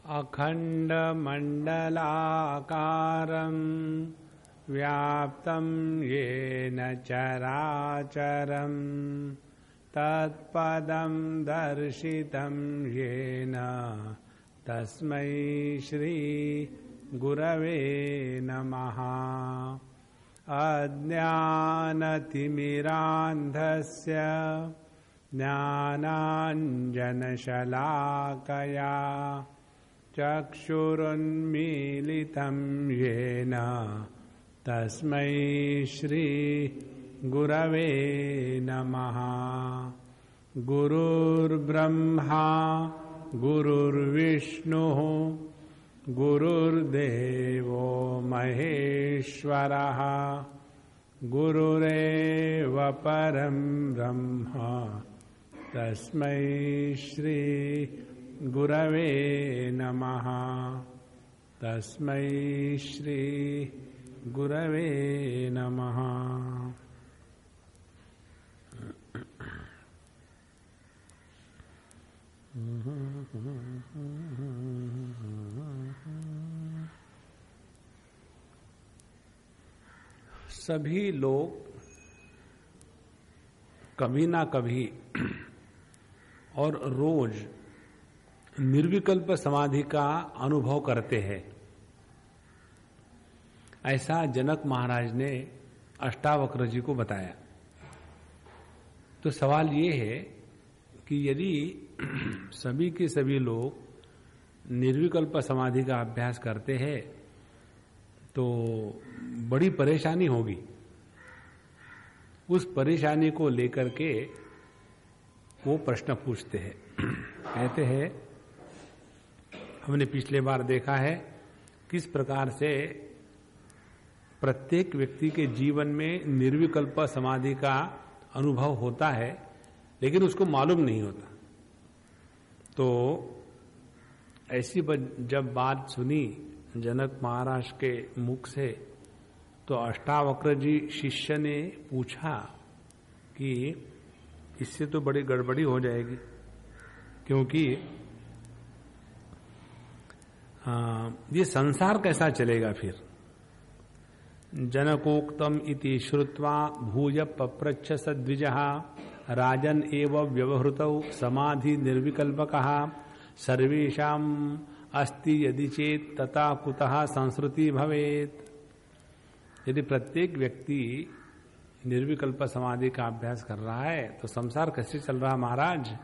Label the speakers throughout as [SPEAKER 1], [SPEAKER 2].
[SPEAKER 1] अखण्डमण्डलाकारं व्याप्तं येन चराचरं तत्पदं दर्शितं येन तस्मै श्री गुरवे नमः। अज्ञानतिमिरान्धस्य ज्ञानाञ्जनशलाकया चक्षुरुन्मीलितं येन तस्मै श्री गुरवे नमः। गुरुर्ब्रह्मा गुरुर्विष्णुः गुरुर्देवो महेश्वरः गुरुरेव परं ब्रह्म तस्मै श्री गुरवे नमः। तस्मै श्री गुरवे नमः। सभी लोग कभी ना कभी और रोज निर्विकल्प समाधि का अनुभव करते हैं। ऐसा जनक महाराज ने अष्टावक्र जी को बताया। तो सवाल ये है कि यदि सभी के सभी लोग निर्विकल्प समाधि का अभ्यास करते हैं तो बड़ी परेशानी होगी। उस परेशानी को लेकर के वो प्रश्न पूछते हैं। कहते हैं, हमने पिछले बार देखा है किस प्रकार से प्रत्येक व्यक्ति के जीवन में निर्विकल्प समाधि का अनुभव होता है, लेकिन उसको मालूम नहीं होता। तो ऐसी जब बात सुनी जनक महाराज के मुख से, तो अष्टावक्र जी शिष्य ने पूछा कि इससे तो बड़ी गड़बड़ी हो जाएगी, क्योंकि ये संसार कैसा चलेगा फिर। जनकोक्तम इति श्रुत्वा भूय पप्रच्छ सद्विजः राजन एव व्यवहृतौ समाधि निर्विकल्पकः सर्वेषाम् अस्ति यदि चेत तथा कुतः संस्कृति भवेत। यदि प्रत्येक व्यक्ति निर्विकल्प समाधि का अभ्यास कर रहा है तो संसार कैसे चल रहा महाराज।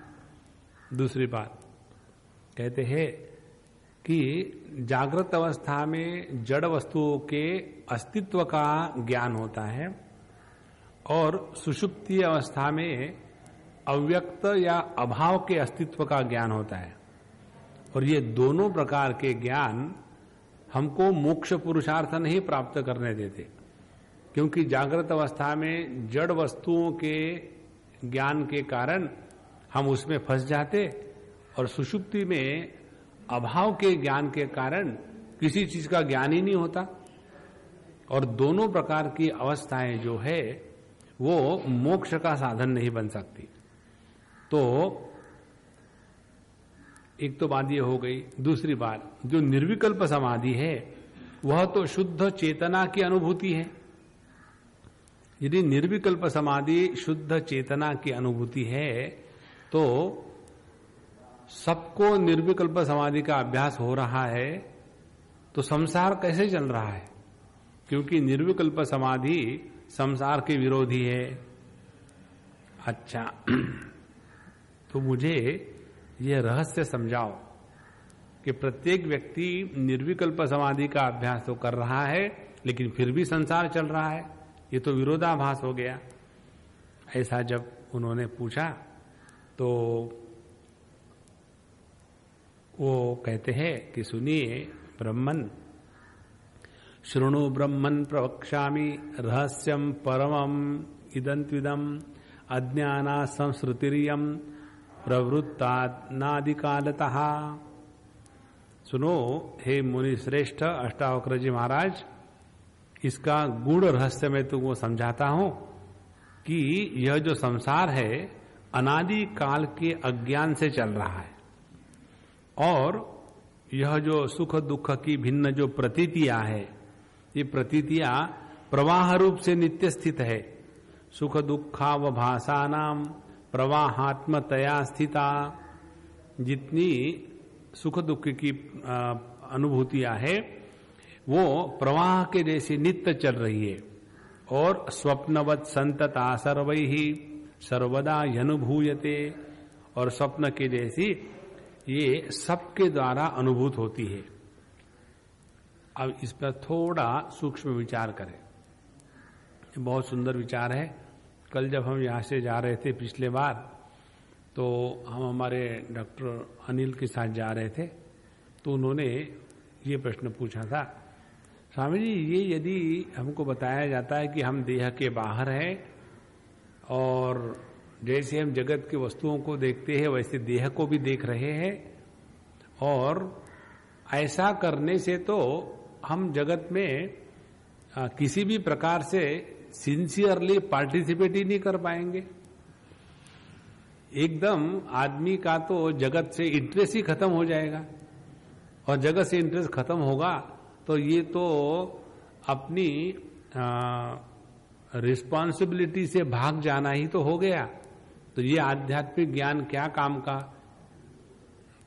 [SPEAKER 1] दूसरी बात कहते हैं कि जागृत अवस्था में जड़ वस्तुओं के अस्तित्व का ज्ञान होता है और सुषुप्ति अवस्था में अव्यक्त या अभाव के अस्तित्व का ज्ञान होता है। और ये दोनों प्रकार के ज्ञान हमको मोक्ष पुरुषार्थ नहीं प्राप्त करने देते, क्योंकि जागृत अवस्था में जड़ वस्तुओं के ज्ञान के कारण हम उसमें फंस जाते और सुषुप्ति में अभाव के ज्ञान के कारण किसी चीज का ज्ञान ही नहीं होता। और दोनों प्रकार की अवस्थाएं जो है वो मोक्ष का साधन नहीं बन सकती। तो एक तो बात ये हो गई। दूसरी बात, जो निर्विकल्प समाधि है वह तो शुद्ध चेतना की अनुभूति है। यदि निर्विकल्प समाधि शुद्ध चेतना की अनुभूति है तो सबको निर्विकल्प समाधि का अभ्यास हो रहा है, तो संसार कैसे चल रहा है, क्योंकि निर्विकल्प समाधि संसार के विरोधी है। अच्छा, तो मुझे यह रहस्य समझाओ कि प्रत्येक व्यक्ति निर्विकल्प समाधि का अभ्यास तो कर रहा है, लेकिन फिर भी संसार चल रहा है। ये तो विरोधाभास हो गया। ऐसा जब उन्होंने पूछा तो वो कहते हैं कि सुनिए ब्रह्मन्, शृणु ब्रह्मन् प्रवक्ष्यामि रहस्यं परमं इदन्त्विदम् अज्ञाना संस्कृतिरियं प्रवृत्तानादिकालतः। सुनो हे मुनि श्रेष्ठ अष्टावक्र जी महाराज, इसका गूढ़ रहस्य मैं तुमको समझाता हूं कि यह जो संसार है अनादि काल के अज्ञान से चल रहा है और यह जो सुख दुख की भिन्न जो प्रतीतियां है, ये प्रतीतियां प्रवाह रूप से नित्य स्थित है। सुख दुखावभासानाम प्रवाहात्मतया स्थिता। जितनी सुख दुख की अनुभूतियां है वो प्रवाह के जैसे नित्य चल रही है। और स्वप्नवत संतता सर्वैहि सर्वदा यनुभूयते, और स्वप्न के जैसी ये सबके द्वारा अनुभूत होती है। अब इस पर थोड़ा सूक्ष्म विचार करें। बहुत सुंदर विचार है। कल जब हम यहाँ से जा रहे थे पिछले बार, तो हम हमारे डॉक्टर अनिल के साथ जा रहे थे, तो उन्होंने ये प्रश्न पूछा था, स्वामी जी ये यदि हमको बताया जाता है कि हम देह के बाहर हैं और जैसे हम जगत के वस्तुओं को देखते हैं वैसे देह को भी देख रहे हैं, और ऐसा करने से तो हम जगत में किसी भी प्रकार से सिंसियरली पार्टिसिपेट ही नहीं कर पाएंगे। एकदम आदमी का तो जगत से इंटरेस्ट ही खत्म हो जाएगा, और जगत से इंटरेस्ट खत्म होगा तो ये तो अपनी रिस्पॉन्सिबिलिटी से भाग जाना ही तो हो गया। तो ये आध्यात्मिक ज्ञान क्या काम का।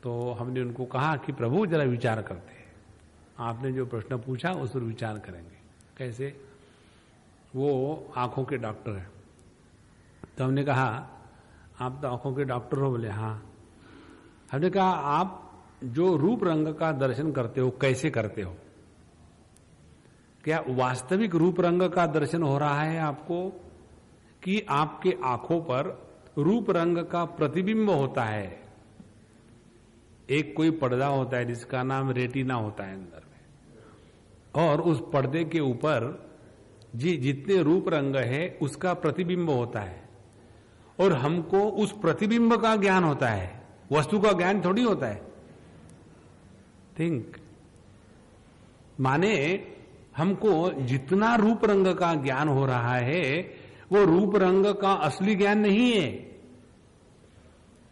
[SPEAKER 1] तो हमने उनको कहा कि प्रभु जरा विचार करते हैं, आपने जो प्रश्न पूछा उस पर विचार करेंगे। कैसे? वो आंखों के डॉक्टर हैं। तो हमने कहा आप तो आंखों के डॉक्टर हो? बोले हाँ। हमने कहा आप जो रूप रंग का दर्शन करते हो कैसे करते हो? क्या वास्तविक रूप रंग का दर्शन हो रहा है आपको, कि आपके आंखों पर रूप रंग का प्रतिबिंब होता है? एक कोई पर्दा होता है जिसका नाम रेटिना होता है अंदर में, और उस पर्दे के ऊपर जितने रूप रंग है उसका प्रतिबिंब होता है, और हमको उस प्रतिबिंब का ज्ञान होता है, वस्तु का ज्ञान थोड़ी होता है। थिंक, माने हमको जितना रूप रंग का ज्ञान हो रहा है वो रूप रंग का असली ज्ञान नहीं है।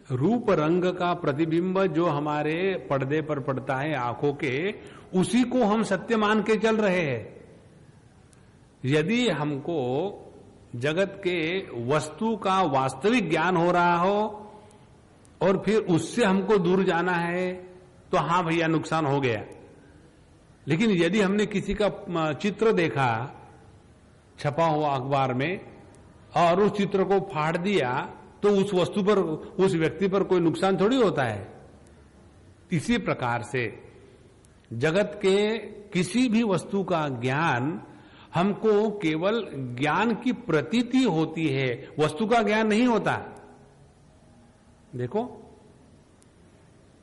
[SPEAKER 1] रूप रंग का प्रतिबिंब जो हमारे पर्दे पर पड़ता है आंखों के, उसी को हम सत्य मान के चल रहे हैं। यदि हमको जगत के वस्तु का वास्तविक ज्ञान हो रहा हो और फिर उससे हमको दूर जाना है, तो हाँ भैया नुकसान हो गया। लेकिन यदि हमने किसी का चित्र देखा छपा हुआ अखबार में और उस चित्र को फाड़ दिया, तो उस वस्तु पर, उस व्यक्ति पर कोई नुकसान थोड़ी होता है। इसी प्रकार से जगत के किसी भी वस्तु का ज्ञान हमको केवल ज्ञान की प्रतीति होती है, वस्तु का ज्ञान नहीं होता। देखो,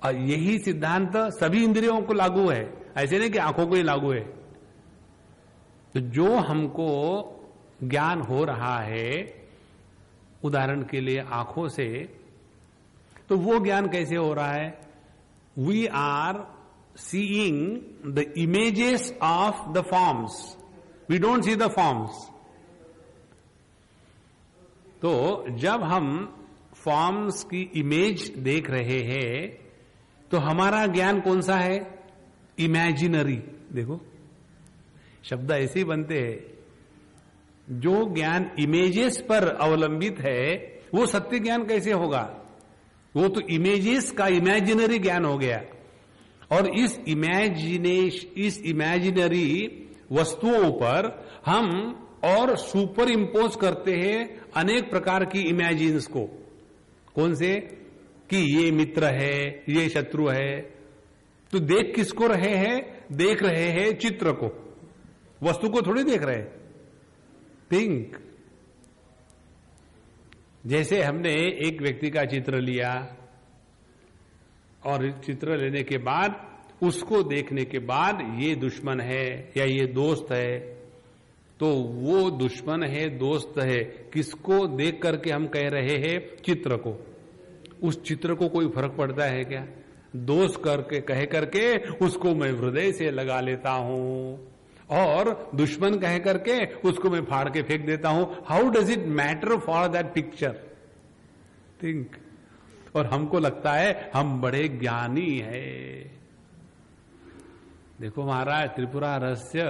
[SPEAKER 1] और यही सिद्धांत सभी इंद्रियों को लागू है, ऐसे नहीं कि आंखों को ही लागू है। तो जो हमको ज्ञान हो रहा है उदाहरण के लिए आंखों से, तो वो ज्ञान कैसे हो रहा है? We are seeing the images of the forms, we don't see the forms. तो जब हम फॉर्म्स की इमेज देख रहे हैं तो हमारा ज्ञान कौन सा है? इमेजिनरी। देखो, शब्द ऐसे ही बनते हैं। जो ज्ञान इमेजेस पर अवलंबित है वो सत्य ज्ञान कैसे होगा? वो तो इमेजेस का इमेजिनरी ज्ञान हो गया। और इस इमेजिनरी वस्तुओं पर हम और सुपर इंपोज करते हैं अनेक प्रकार की इमेजिन्स को। कौन से? कि ये मित्र है, ये शत्रु है। तो देख किसको रहे हैं? देख रहे हैं चित्र को, वस्तु को थोड़ी देख रहे। थिंक, जैसे हमने एक व्यक्ति का चित्र लिया और चित्र लेने के बाद उसको देखने के बाद ये दुश्मन है या ये दोस्त है, तो वो दुश्मन है दोस्त है किसको देख करके हम कह रहे हैं? चित्र को। उस चित्र को कोई फर्क पड़ता है क्या? दोस्त करके कह करके उसको मैं हृदय से लगा लेता हूं, और दुश्मन कह करके उसको मैं फाड़ के फेंक देता हूं। How does it matter for that picture? Think. और हमको लगता है हम बड़े ज्ञानी है। देखो महाराज, त्रिपुरा रहस्य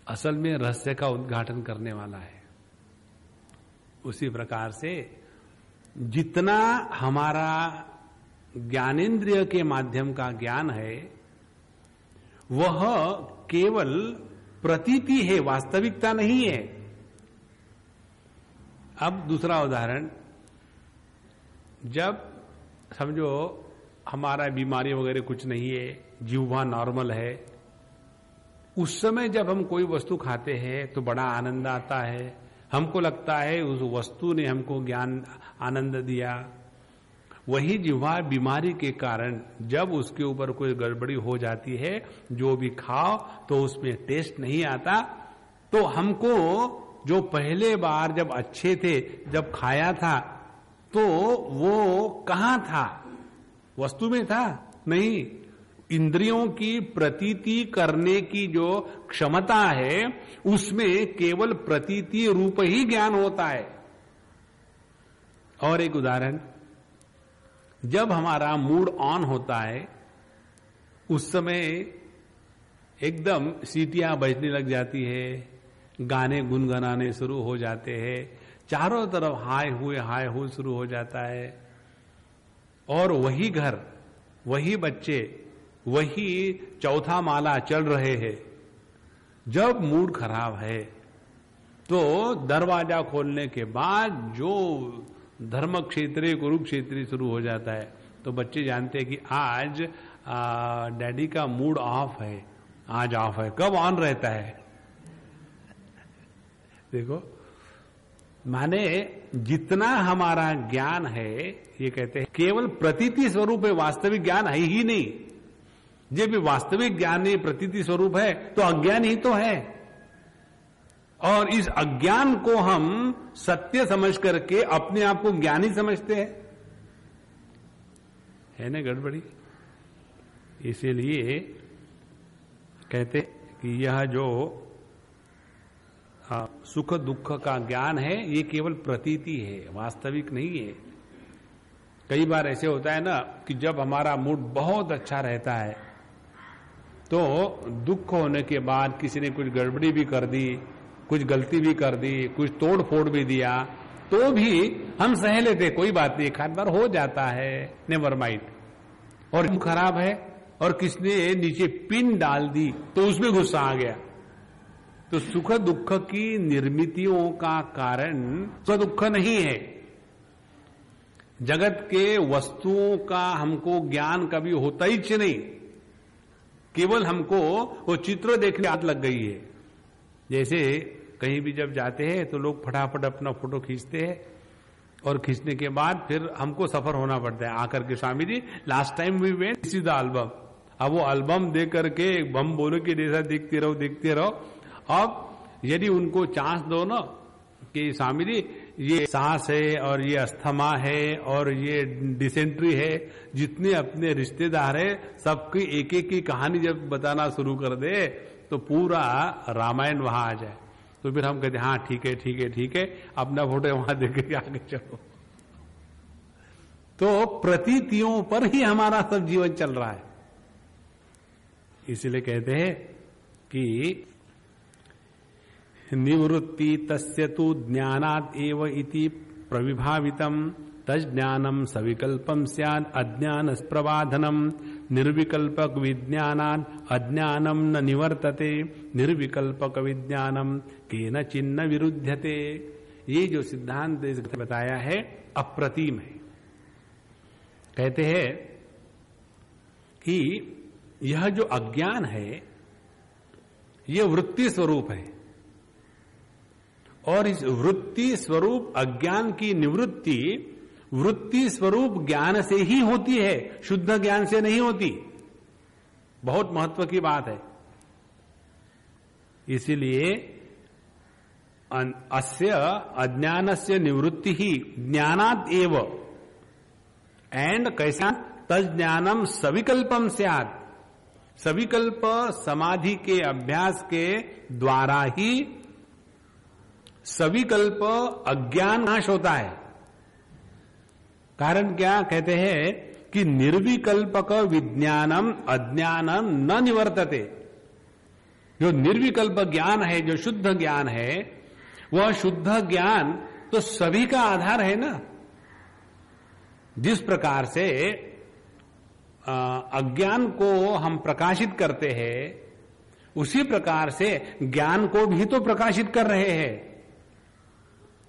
[SPEAKER 1] असल में रहस्य का उद्घाटन करने वाला है। उसी प्रकार से जितना हमारा ज्ञानेंद्रिय के माध्यम का ज्ञान है वह केवल प्रतीति है, वास्तविकता नहीं है। अब दूसरा उदाहरण, जब समझो हमारा बीमारी वगैरह कुछ नहीं है, जीवा नॉर्मल है, उस समय जब हम कोई वस्तु खाते हैं तो बड़ा आनंद आता है, हमको लगता है उस वस्तु ने हमको ज्ञान आनंद दिया। वही जिह्वा बीमारी के कारण जब उसके ऊपर कोई गड़बड़ी हो जाती है, जो भी खाओ तो उसमें टेस्ट नहीं आता, तो हमको जो पहले बार जब अच्छे थे, जब खाया था, तो वो कहाँ था? वस्तु में था? नहीं। इंद्रियों की प्रतीति करने की जो क्षमता है उसमें केवल प्रतीति रूप ही ज्ञान होता है। और एक उदाहरण, जब हमारा मूड ऑन होता है उस समय एकदम सीटियां बजने लग जाती है, गाने गुनगुनाने शुरू हो जाते हैं, चारों तरफ हाय हुए शुरू हो जाता है, और वही घर, वही बच्चे, वही चौथा माला चल रहे हैं। जब मूड खराब है तो दरवाजा खोलने के बाद जो धर्म क्षेत्रीय कुरुक्षेत्री शुरू हो जाता है, तो बच्चे जानते हैं कि आज डैडी का मूड ऑफ है, आज ऑफ है। कब ऑन रहता है? देखो, माने जितना हमारा ज्ञान है, ये कहते हैं केवल प्रतीति स्वरूप है, वास्तविक ज्ञान है ही नहीं। जब भी वास्तविक ज्ञान नहीं, प्रतीति स्वरूप है, तो अज्ञान ही तो है। और इस अज्ञान को हम सत्य समझ करके अपने आप को ज्ञानी समझते हैं, है ना गड़बड़ी। इसीलिए कहते कि यह जो सुख दुख का ज्ञान है ये केवल प्रतीति है, वास्तविक नहीं है। कई बार ऐसे होता है ना कि जब हमारा मूड बहुत अच्छा रहता है तो दुख होने के बाद किसी ने कुछ गड़बड़ी भी कर दी, कुछ गलती भी कर दी, कुछ तोड़ फोड़ भी दिया, तो भी हम सह लेते, कोई बात नहीं, एक आध बार हो जाता है, नेवर माइंड। और खराब है और किसने नीचे पिन डाल दी तो उसमें गुस्सा आ गया। तो सुख दुख की निर्मितियों का कारण सुख दुख नहीं है। जगत के वस्तुओं का हमको ज्ञान कभी होता ही नहीं, केवल हमको वो चित्र देखने आदत लग गई है। जैसे कहीं भी जब जाते हैं तो लोग फटाफट अपना फोटो खींचते हैं और खींचने के बाद फिर हमको सफर होना पड़ता है आकर के, Swami ji last time we went this is the album. अब वो एल्बम देख करके हम बोलो कि जैसा देखते रहो। अब यदि उनको चांस दो ना कि स्वामी जी ये सांस है और ये अस्थमा है और ये डिसेंट्री है, जितने अपने रिश्तेदार है सबकी एक एक की कहानी जब बताना शुरू कर दे तो पूरा रामायण वहां आ जाए। तो फिर हम कहते हाँ ठीक है, अपना फोटो वहां देख के आगे चलो। तो प्रतीतियों पर ही हमारा सब जीवन चल रहा है। इसलिए कहते हैं कि निवृत्ति तस्य तु ज्ञानात् एव इति प्रविभावितम तज्ज्ञानम सविकल्पम स्यात् अज्ञान प्रबाधनम निर्विकल्पक विज्ञानात् अज्ञानम न निवर्तते निर्विकल्पक विज्ञानम केन चिन्न विरुध्यते। ये जो सिद्धांत बताया है अप्रतिम है। कहते हैं कि यह जो अज्ञान है यह वृत्ति स्वरूप है, और इस वृत्ति स्वरूप अज्ञान की निवृत्ति वृत्ति स्वरूप ज्ञान से ही होती है, शुद्ध ज्ञान से नहीं होती। बहुत महत्व की बात है। इसीलिए अस्य अज्ञानस्य निवृत्ति ही ज्ञानात् एव, एंड कैसा तज्ज्ञानम सविकल्पम स्यात्, सविकल्प समाधि के अभ्यास के द्वारा ही सविकल्प अज्ञान नाश होता है। कारण क्या कहते हैं कि निर्विकल्पक विज्ञानम अज्ञानम न निवर्तते। जो निर्विकल्प ज्ञान है, जो शुद्ध ज्ञान है, वह शुद्ध ज्ञान तो सभी का आधार है ना। जिस प्रकार से अज्ञान को हम प्रकाशित करते हैं, उसी प्रकार से ज्ञान को भी तो प्रकाशित कर रहे हैं।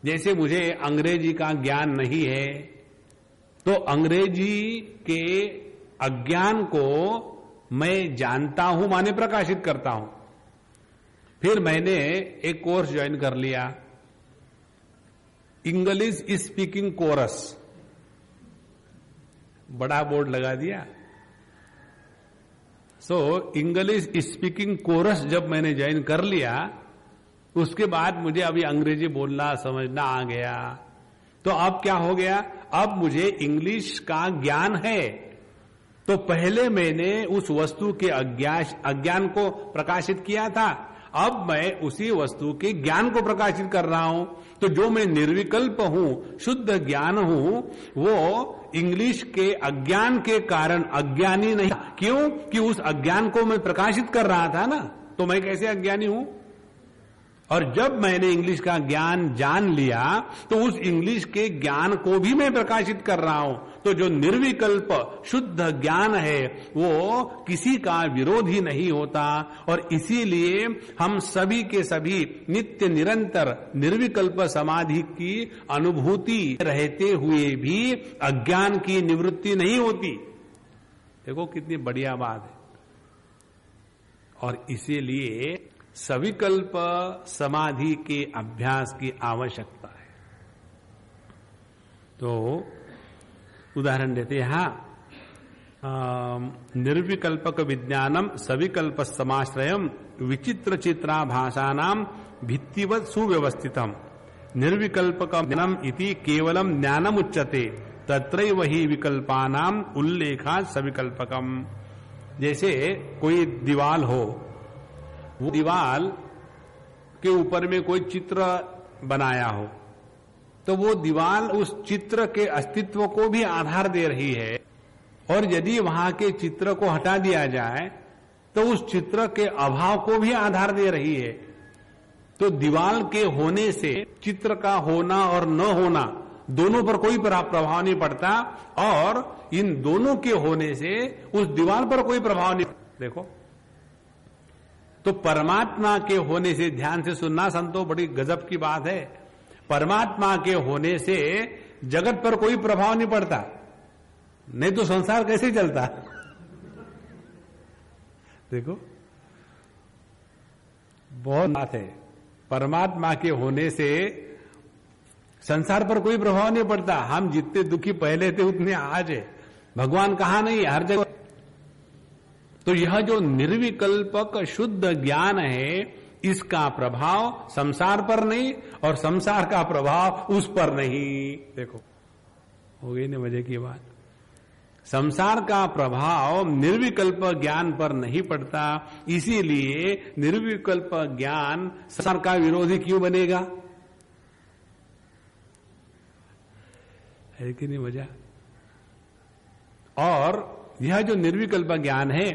[SPEAKER 1] जैसे मुझे अंग्रेजी का ज्ञान नहीं है, तो अंग्रेजी के अज्ञान को मैं जानता हूं, माने प्रकाशित करता हूं। फिर मैंने एक कोर्स ज्वाइन कर लिया, इंग्लिश स्पीकिंग कोर्स, बड़ा बोर्ड लगा दिया। सो इंग्लिश स्पीकिंग कोर्स जब मैंने ज्वाइन कर लिया, उसके बाद मुझे अभी अंग्रेजी बोलना समझना आ गया। तो अब क्या हो गया, अब मुझे इंग्लिश का ज्ञान है। तो पहले मैंने उस वस्तु के अज्ञान को प्रकाशित किया था, अब मैं उसी वस्तु के ज्ञान को प्रकाशित कर रहा हूं। तो जो मैं निर्विकल्प हूं, शुद्ध ज्ञान हूं, वो इंग्लिश के अज्ञान के कारण अज्ञानी नहीं। क्यों? कि उस अज्ञान को मैं प्रकाशित कर रहा था ना, तो मैं कैसे अज्ञानी हूं? और जब मैंने इंग्लिश का ज्ञान जान लिया, तो उस इंग्लिश के ज्ञान को भी मैं प्रकाशित कर रहा हूं। तो जो निर्विकल्प शुद्ध ज्ञान है, वो किसी का विरोधी नहीं होता। और इसीलिए हम सभी के सभी नित्य निरंतर निर्विकल्प समाधि की अनुभूति रहते हुए भी अज्ञान की निवृत्ति नहीं होती। देखो कितनी बढ़िया बात है। और इसीलिए सविकल्प समाधि के अभ्यास की आवश्यकता है। तो उदाहरण देते हैं, निर्विकल्पक विज्ञानम सविकल्प समाश्रयम विचित्र चित्राभासानाम भित्तिवत सुव्यवस्थितम निर्विकल्पक ज्ञानम इति केवलम ज्ञानम उच्यते तत्रैव ही विकल्पानाम उल्लेखा सविकल्पकम। जैसे कोई दीवाल हो, वो दीवाल के ऊपर में कोई चित्र बनाया हो, तो वो दीवाल उस चित्र के अस्तित्व को भी आधार दे रही है। और यदि वहां के चित्र को हटा दिया जाए, तो उस चित्र के अभाव को भी आधार दे रही है। तो दीवाल के होने से चित्र का होना और न होना दोनों पर कोई प्रभाव नहीं पड़ता, और इन दोनों के होने से उस दीवाल पर कोई प्रभाव नहीं। देखो, तो परमात्मा के होने से, ध्यान से सुनना संतो, बड़ी गजब की बात है, परमात्मा के होने से जगत पर कोई प्रभाव नहीं पड़ता, नहीं तो संसार कैसे चलता। देखो बहुत बात है, परमात्मा के होने से संसार पर कोई प्रभाव नहीं पड़ता। हम जितने दुखी पहले थे उतने आज है। भगवान कहां नहीं है, हर जगह। तो यह जो निर्विकल्पक शुद्ध ज्ञान है, इसका प्रभाव संसार पर नहीं और संसार का प्रभाव उस पर नहीं। देखो हो गई ना मजे की बात। संसार का प्रभाव निर्विकल्प ज्ञान पर नहीं पड़ता, इसीलिए निर्विकल्प ज्ञान संसार का विरोधी क्यों बनेगा? है कि नहीं मजा? और यह जो निर्विकल्प ज्ञान है,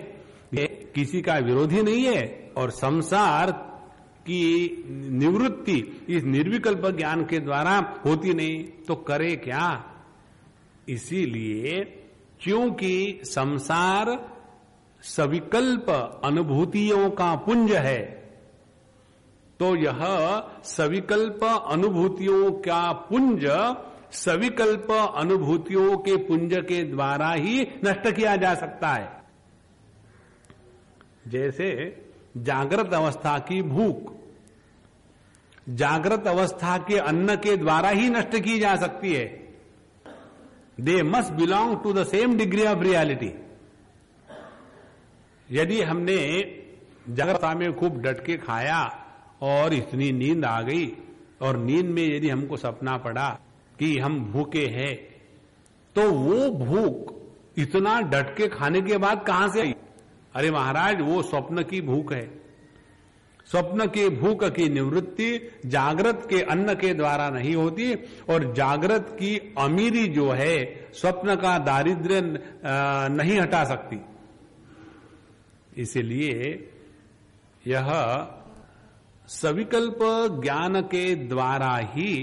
[SPEAKER 1] ये किसी का विरोधी नहीं है, और संसार की निवृत्ति इस निर्विकल्प ज्ञान के द्वारा होती नहीं, तो करे क्या? इसीलिए क्योंकि संसार सविकल्प अनुभूतियों का पुंज है, तो यह सविकल्प अनुभूतियों का पुंज सविकल्प अनुभूतियों के पुंज के द्वारा ही नष्ट किया जा सकता है। जैसे जागृत अवस्था की भूख जागृत अवस्था के अन्न के द्वारा ही नष्ट की जा सकती है। They must belong to the same degree of reality. यदि हमने जागृता में खूब डट के खाया और इतनी नींद आ गई, और नींद में यदि हमको सपना पड़ा कि हम भूखे हैं, तो वो भूख इतना डट के खाने के बाद कहां से आई? अरे महाराज, वो स्वप्न की भूख है। स्वप्न के भूख की निवृत्ति जागृत के अन्न के द्वारा नहीं होती, और जागृत की अमीरी जो है स्वप्न का दारिद्र्य नहीं हटा सकती। इसलिए यह सविकल्प ज्ञान के द्वारा ही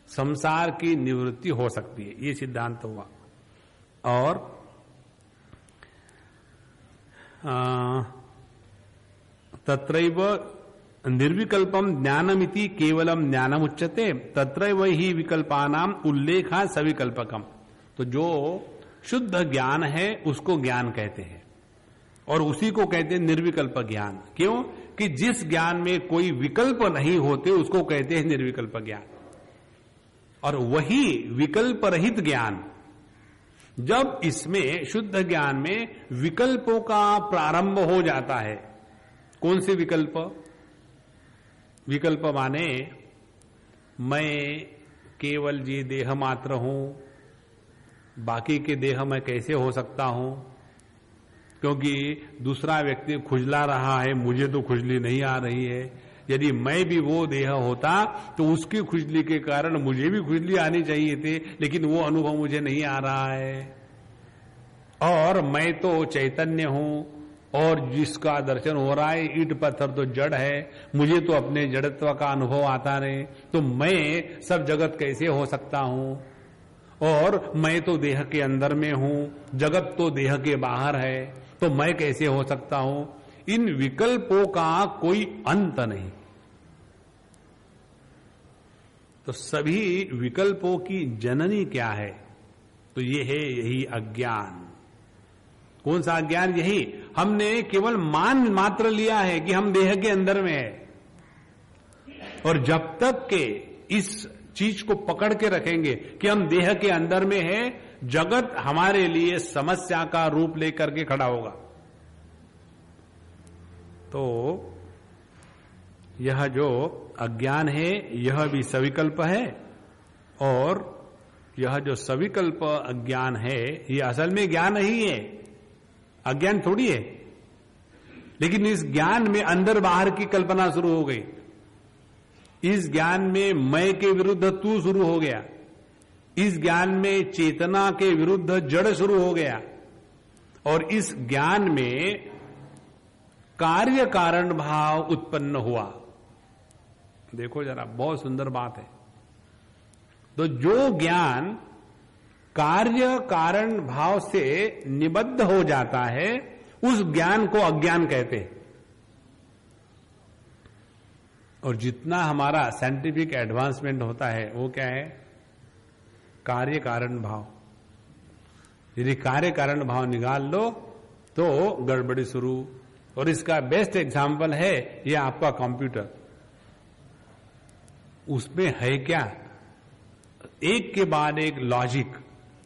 [SPEAKER 1] संसार की निवृत्ति हो सकती है, ये सिद्धांत हुआ। और तत्रैव निर्विकल्पम ज्ञानमिति केवलम ज्ञानम उच्यते तत्रैव ही विकल्पानाम उल्लेखा सविकल्पकम। तो जो शुद्ध ज्ञान है उसको ज्ञान कहते हैं, और उसी को कहते हैं निर्विकल्प ज्ञान। क्यों? कि जिस ज्ञान में कोई विकल्प नहीं होते उसको कहते हैं निर्विकल्प ज्ञान। और वही विकल्प रहित ज्ञान, जब इसमें शुद्ध ज्ञान में विकल्पों का प्रारंभ हो जाता है। कौन से विकल्प? विकल्प माने मैं केवल ये देह मात्र हूं, बाकी के देह मैं कैसे हो सकता हूं, क्योंकि दूसरा व्यक्ति खुजला रहा है, मुझे तो खुजली नहीं आ रही है। यदि मैं भी वो देह होता तो उसकी खुजली के कारण मुझे भी खुजली आनी चाहिए थी, लेकिन वो अनुभव मुझे नहीं आ रहा है। और मैं तो चैतन्य हूं, और जिसका दर्शन हो रहा है ईंट पत्थर तो जड़ है, मुझे तो अपने जड़त्व का अनुभव आता नहीं, तो मैं सब जगत कैसे हो सकता हूं? और मैं तो देह के अंदर में हूं, जगत तो देह के बाहर है, तो मैं कैसे हो सकता हूं? इन विकल्पों का कोई अंत नहीं। तो सभी विकल्पों की जननी क्या है? तो ये है यही अज्ञान। कौन सा अज्ञान? यही हमने केवल मान मात्र लिया है कि हम देह के अंदर में है, और जब तक के इस चीज को पकड़ के रखेंगे कि हम देह के अंदर में है, जगत हमारे लिए समस्या का रूप लेकर के खड़ा होगा। तो यह जो अज्ञान है यह भी सविकल्प है, और यह जो सविकल्प अज्ञान है ये असल में ज्ञान ही है, अज्ञान थोड़ी है। लेकिन इस ज्ञान में अंदर बाहर की कल्पना शुरू हो गई। इस ज्ञान में मैं के विरुद्ध तू शुरू हो गया, इस ज्ञान में चेतना के विरुद्ध जड़ शुरू हो गया, और इस ज्ञान में कार्य कारण भाव उत्पन्न हुआ। देखो जरा, बहुत सुंदर बात है। तो जो ज्ञान कार्य कारण भाव से निबद्ध हो जाता है उस ज्ञान को अज्ञान कहते हैं। और जितना हमारा साइंटिफिक एडवांसमेंट होता है वो क्या है? कार्य कारण भाव। यदि कार्य कारण भाव निकाल लो तो गड़बड़ी शुरू। और इसका बेस्ट एग्जाम्पल है ये आपका कंप्यूटर। उसमें है क्या? एक के बाद एक लॉजिक,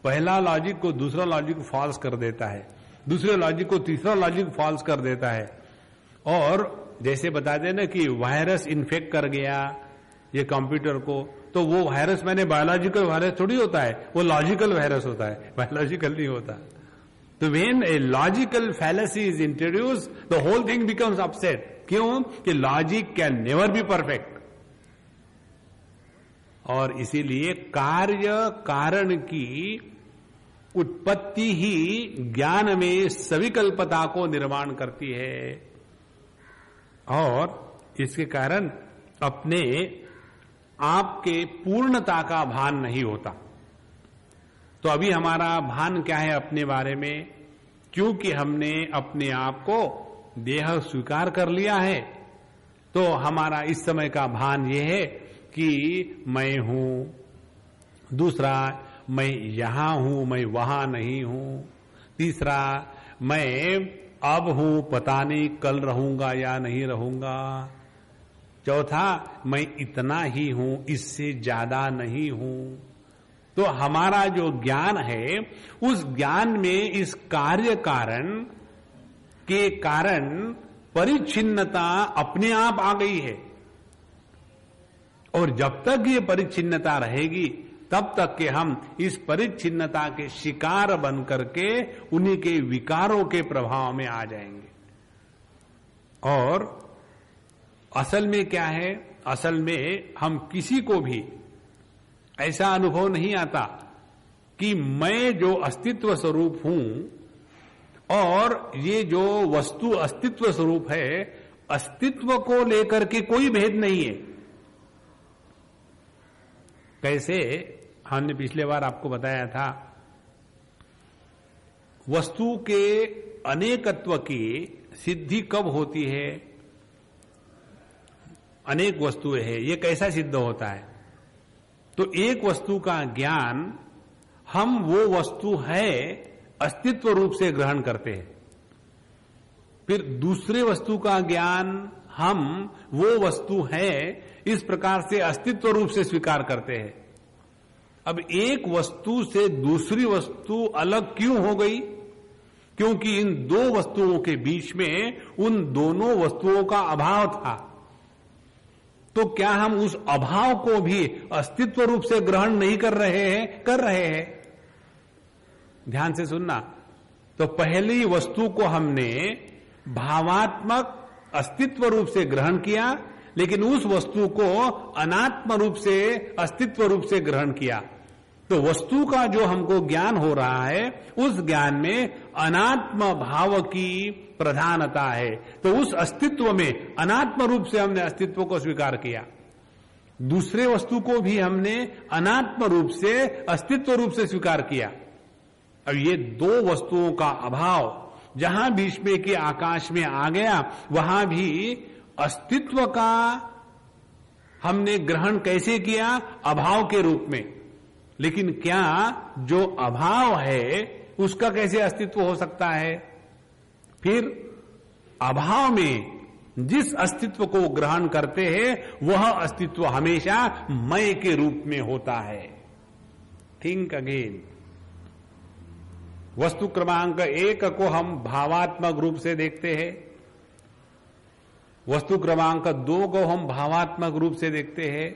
[SPEAKER 1] पहला लॉजिक को दूसरा लॉजिक फॉल्स कर देता है, दूसरे लॉजिक को तीसरा लॉजिक फॉल्स कर देता है। और जैसे बता देना कि वायरस इन्फेक्ट कर गया ये कंप्यूटर को, तो वो वायरस मैंने बायोलॉजिकल वायरस थोड़ी होता है, वो लॉजिकल वायरस होता है, बायोलॉजिकल नहीं होता। तो when a logical fallacy is introduced the whole thing becomes upset. क्यों? कि logic can never be perfect. और इसीलिए कार्य कारण की उत्पत्ति ही ज्ञान में सविकल्पता को निर्माण करती है, और इसके कारण अपने आपके पूर्णता का भान नहीं होता। तो अभी हमारा भान क्या है अपने बारे में? क्योंकि हमने अपने आप को देह स्वीकार कर लिया है, तो हमारा इस समय का भान यह है कि मैं हूं। दूसरा, मैं यहां हूं, मैं वहां नहीं हूं। तीसरा, मैं अब हूं, पता नहीं कल रहूंगा या नहीं रहूंगा। चौथा, मैं इतना ही हूं, इससे ज्यादा नहीं हूं। तो हमारा जो ज्ञान है उस ज्ञान में इस कार्य कारण के कारण परिच्छिन्नता अपने आप आ गई है। और जब तक ये परिच्छिन्नता रहेगी तब तक के हम इस परिच्छिन्नता के शिकार बन करके उन्हीं के विकारों के प्रभाव में आ जाएंगे। और असल में क्या है, असल में हम किसी को भी ऐसा अनुभव नहीं आता कि मैं जो अस्तित्व स्वरूप हूं और ये जो वस्तु अस्तित्व स्वरूप है, अस्तित्व को लेकर के कोई भेद नहीं है। कैसे हमने पिछले बार आपको बताया था, वस्तु के अनेकत्व की सिद्धि कब होती है? अनेक वस्तुएं हैं, ये कैसा सिद्ध होता है? तो एक वस्तु का ज्ञान हम वो वस्तु है अस्तित्व रूप से ग्रहण करते हैं, फिर दूसरे वस्तु का ज्ञान हम वो वस्तु है इस प्रकार से अस्तित्व रूप से स्वीकार करते हैं। अब एक वस्तु से दूसरी वस्तु अलग क्यों हो गई? क्योंकि इन दो वस्तुओं के बीच में उन दोनों वस्तुओं का अभाव था। तो क्या हम उस अभाव को भी अस्तित्व रूप से ग्रहण नहीं कर रहे हैं? कर रहे हैं। ध्यान से सुनना। तो पहली वस्तु को हमने भावात्मक अस्तित्व रूप से ग्रहण किया, लेकिन उस वस्तु को अनात्म रूप से अस्तित्व रूप से ग्रहण किया। तो वस्तु का जो हमको ज्ञान हो रहा है, उस ज्ञान में अनात्म भाव की प्रधानता है। तो उस अस्तित्व में अनात्म रूप से हमने अस्तित्व को स्वीकार किया। दूसरे वस्तु को भी हमने अनात्म रूप से अस्तित्व रूप से स्वीकार किया। अब ये दो वस्तुओं का अभाव जहां बीच में के आकाश में आ गया, वहां भी अस्तित्व का हमने ग्रहण कैसे किया? अभाव के रूप में। लेकिन क्या जो अभाव है उसका कैसे अस्तित्व हो सकता है? फिर अभाव में जिस अस्तित्व को ग्रहण करते हैं वह अस्तित्व हमेशा मय के रूप में होता है। Think again. वस्तु क्रमांक 1 को हम भावात्मक रूप से देखते हैं, वस्तु क्रमांक 2 को हम भावात्मक रूप से देखते हैं,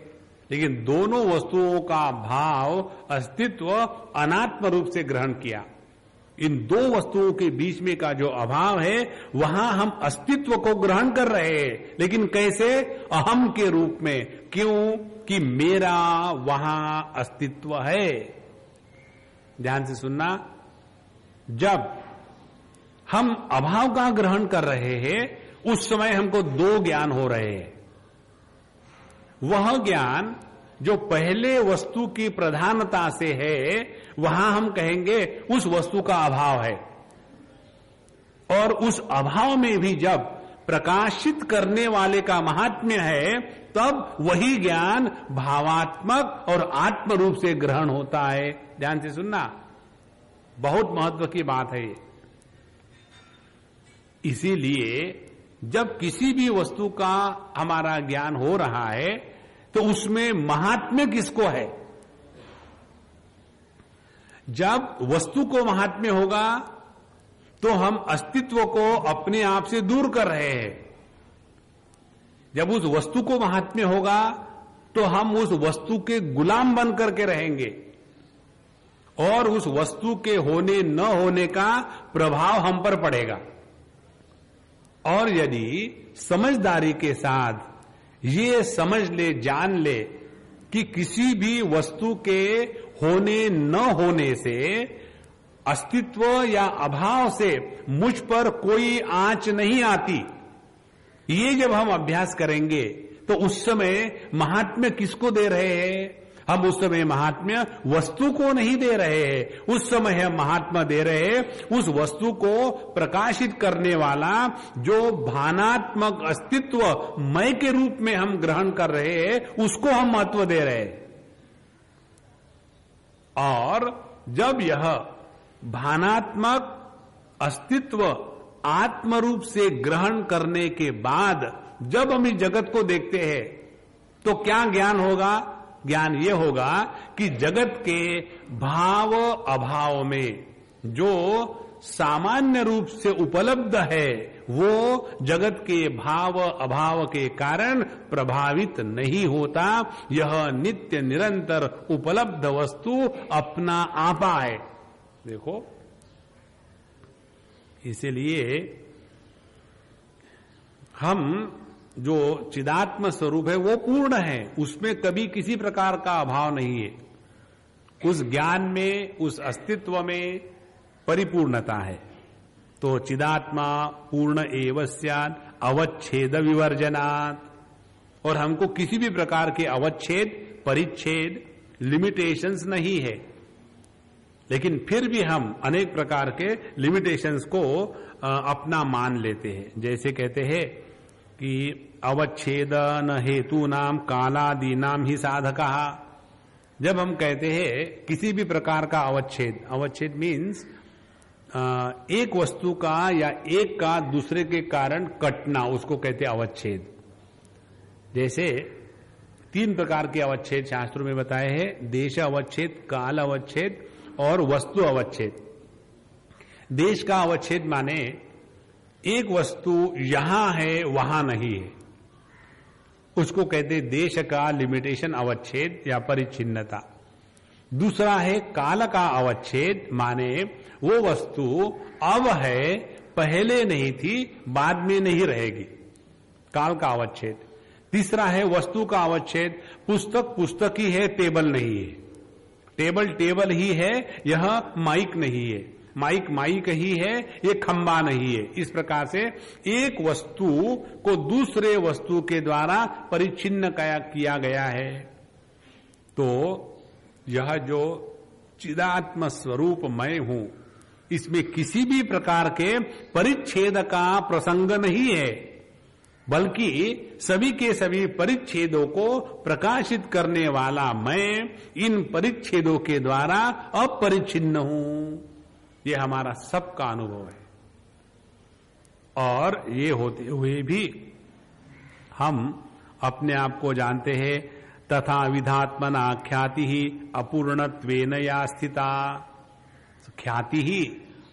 [SPEAKER 1] लेकिन दोनों वस्तुओं का भाव अस्तित्व अनात्म रूप से ग्रहण किया। इन दो वस्तुओं के बीच में का जो अभाव है, वहां हम अस्तित्व को ग्रहण कर रहे हैं, लेकिन कैसे? अहम के रूप में। क्यों? कि मेरा वहां अस्तित्व है। ध्यान से सुनना। जब हम अभाव का ग्रहण कर रहे हैं, उस समय हमको दो ज्ञान हो रहे हैं। वह ज्ञान जो पहले वस्तु की प्रधानता से है, वहां हम कहेंगे उस वस्तु का अभाव है। और उस अभाव में भी जब प्रकाशित करने वाले का महात्म्य है, तब वही ज्ञान भावात्मक और आत्म रूप से ग्रहण होता है। ध्यान से सुनना, बहुत महत्व की बात है ये। इसीलिए जब किसी भी वस्तु का हमारा ज्ञान हो रहा है, तो उसमें महात्म्य किसको है? जब वस्तु को महात्म्य होगा तो हम अस्तित्व को अपने आप से दूर कर रहे हैं। जब उस वस्तु को महात्म्य होगा तो हम उस वस्तु के गुलाम बन करके रहेंगे और उस वस्तु के होने न होने का प्रभाव हम पर पड़ेगा। और यदि समझदारी के साथ ये समझ ले, जान ले कि किसी भी वस्तु के होने न होने से, अस्तित्व या अभाव से मुझ पर कोई आंच नहीं आती, ये जब हम अभ्यास करेंगे तो उस समय महात्म्य किसको दे रहे हैं? हम उस समय महात्म्य वस्तु को नहीं दे रहे हैं, उस समय हम महात्म्य दे रहे हैं उस वस्तु को प्रकाशित करने वाला जो भानात्मक अस्तित्व मय के रूप में हम ग्रहण कर रहे हैं, उसको हम महत्व दे रहे हैं। और जब यह भानात्मक अस्तित्व आत्म रूप से ग्रहण करने के बाद जब हम इस जगत को देखते हैं, तो क्या ज्ञान होगा? ज्ञान ये होगा कि जगत के भाव अभाव में जो सामान्य रूप से उपलब्ध है, वो जगत के भाव अभाव के कारण प्रभावित नहीं होता। यह नित्य निरंतर उपलब्ध वस्तु अपना आपा है। देखो, इसलिए हम जो चिदात्म स्वरूप है वो पूर्ण है, उसमें कभी किसी प्रकार का अभाव नहीं है। उस ज्ञान में, उस अस्तित्व में परिपूर्णता है। तो चिदात्मा पूर्ण एव स्यात् अवच्छेद विवर्जनात्, और हमको किसी भी प्रकार के अवच्छेद, परिच्छेद, लिमिटेशंस नहीं है। लेकिन फिर भी हम अनेक प्रकार के लिमिटेशंस को अपना मान लेते हैं। जैसे कहते हैं कि अवच्छेदन हेतु नाम कालादि नाम ही साधका। जब हम कहते हैं किसी भी प्रकार का अवच्छेद, अवच्छेद मीन्स एक वस्तु का या एक का दूसरे के कारण कटना, उसको कहते हैं अवच्छेद। जैसे 3 प्रकार के अवच्छेद शास्त्रों में बताए हैं, देश अवच्छेद, काल अवच्छेद और वस्तु अवच्छेद। देश का अवच्छेद माने एक वस्तु यहां है वहां नहीं है, उसको कहते देश का लिमिटेशन अवच्छेद या परिच्छिन्नता। दूसरा है काल का अवच्छेद, माने वो वस्तु अब है, पहले नहीं थी, बाद में नहीं रहेगी, काल का अवच्छेद। तीसरा है वस्तु का अवच्छेद, पुस्तक पुस्तक ही है, टेबल नहीं है, टेबल टेबल ही है, यह माइक नहीं है, माइक माइक ही है, ये खंबा नहीं है। इस प्रकार से एक वस्तु को दूसरे वस्तु के द्वारा परिच्छिन्न किया गया है। तो यह जो चिदात्म स्वरूप मैं हूं, इसमें किसी भी प्रकार के परिच्छेद का प्रसंग नहीं है, बल्कि सभी के सभी परिच्छेदों को प्रकाशित करने वाला मैं इन परिच्छेदों के द्वारा अपरिच्छिन्न हूं। ये हमारा सबका अनुभव है। और ये होते हुए भी हम अपने आप को जानते हैं, तथा विधात्मना ख्याति ही अपूर्णत्वेन या स्थिता। ख्याति ही,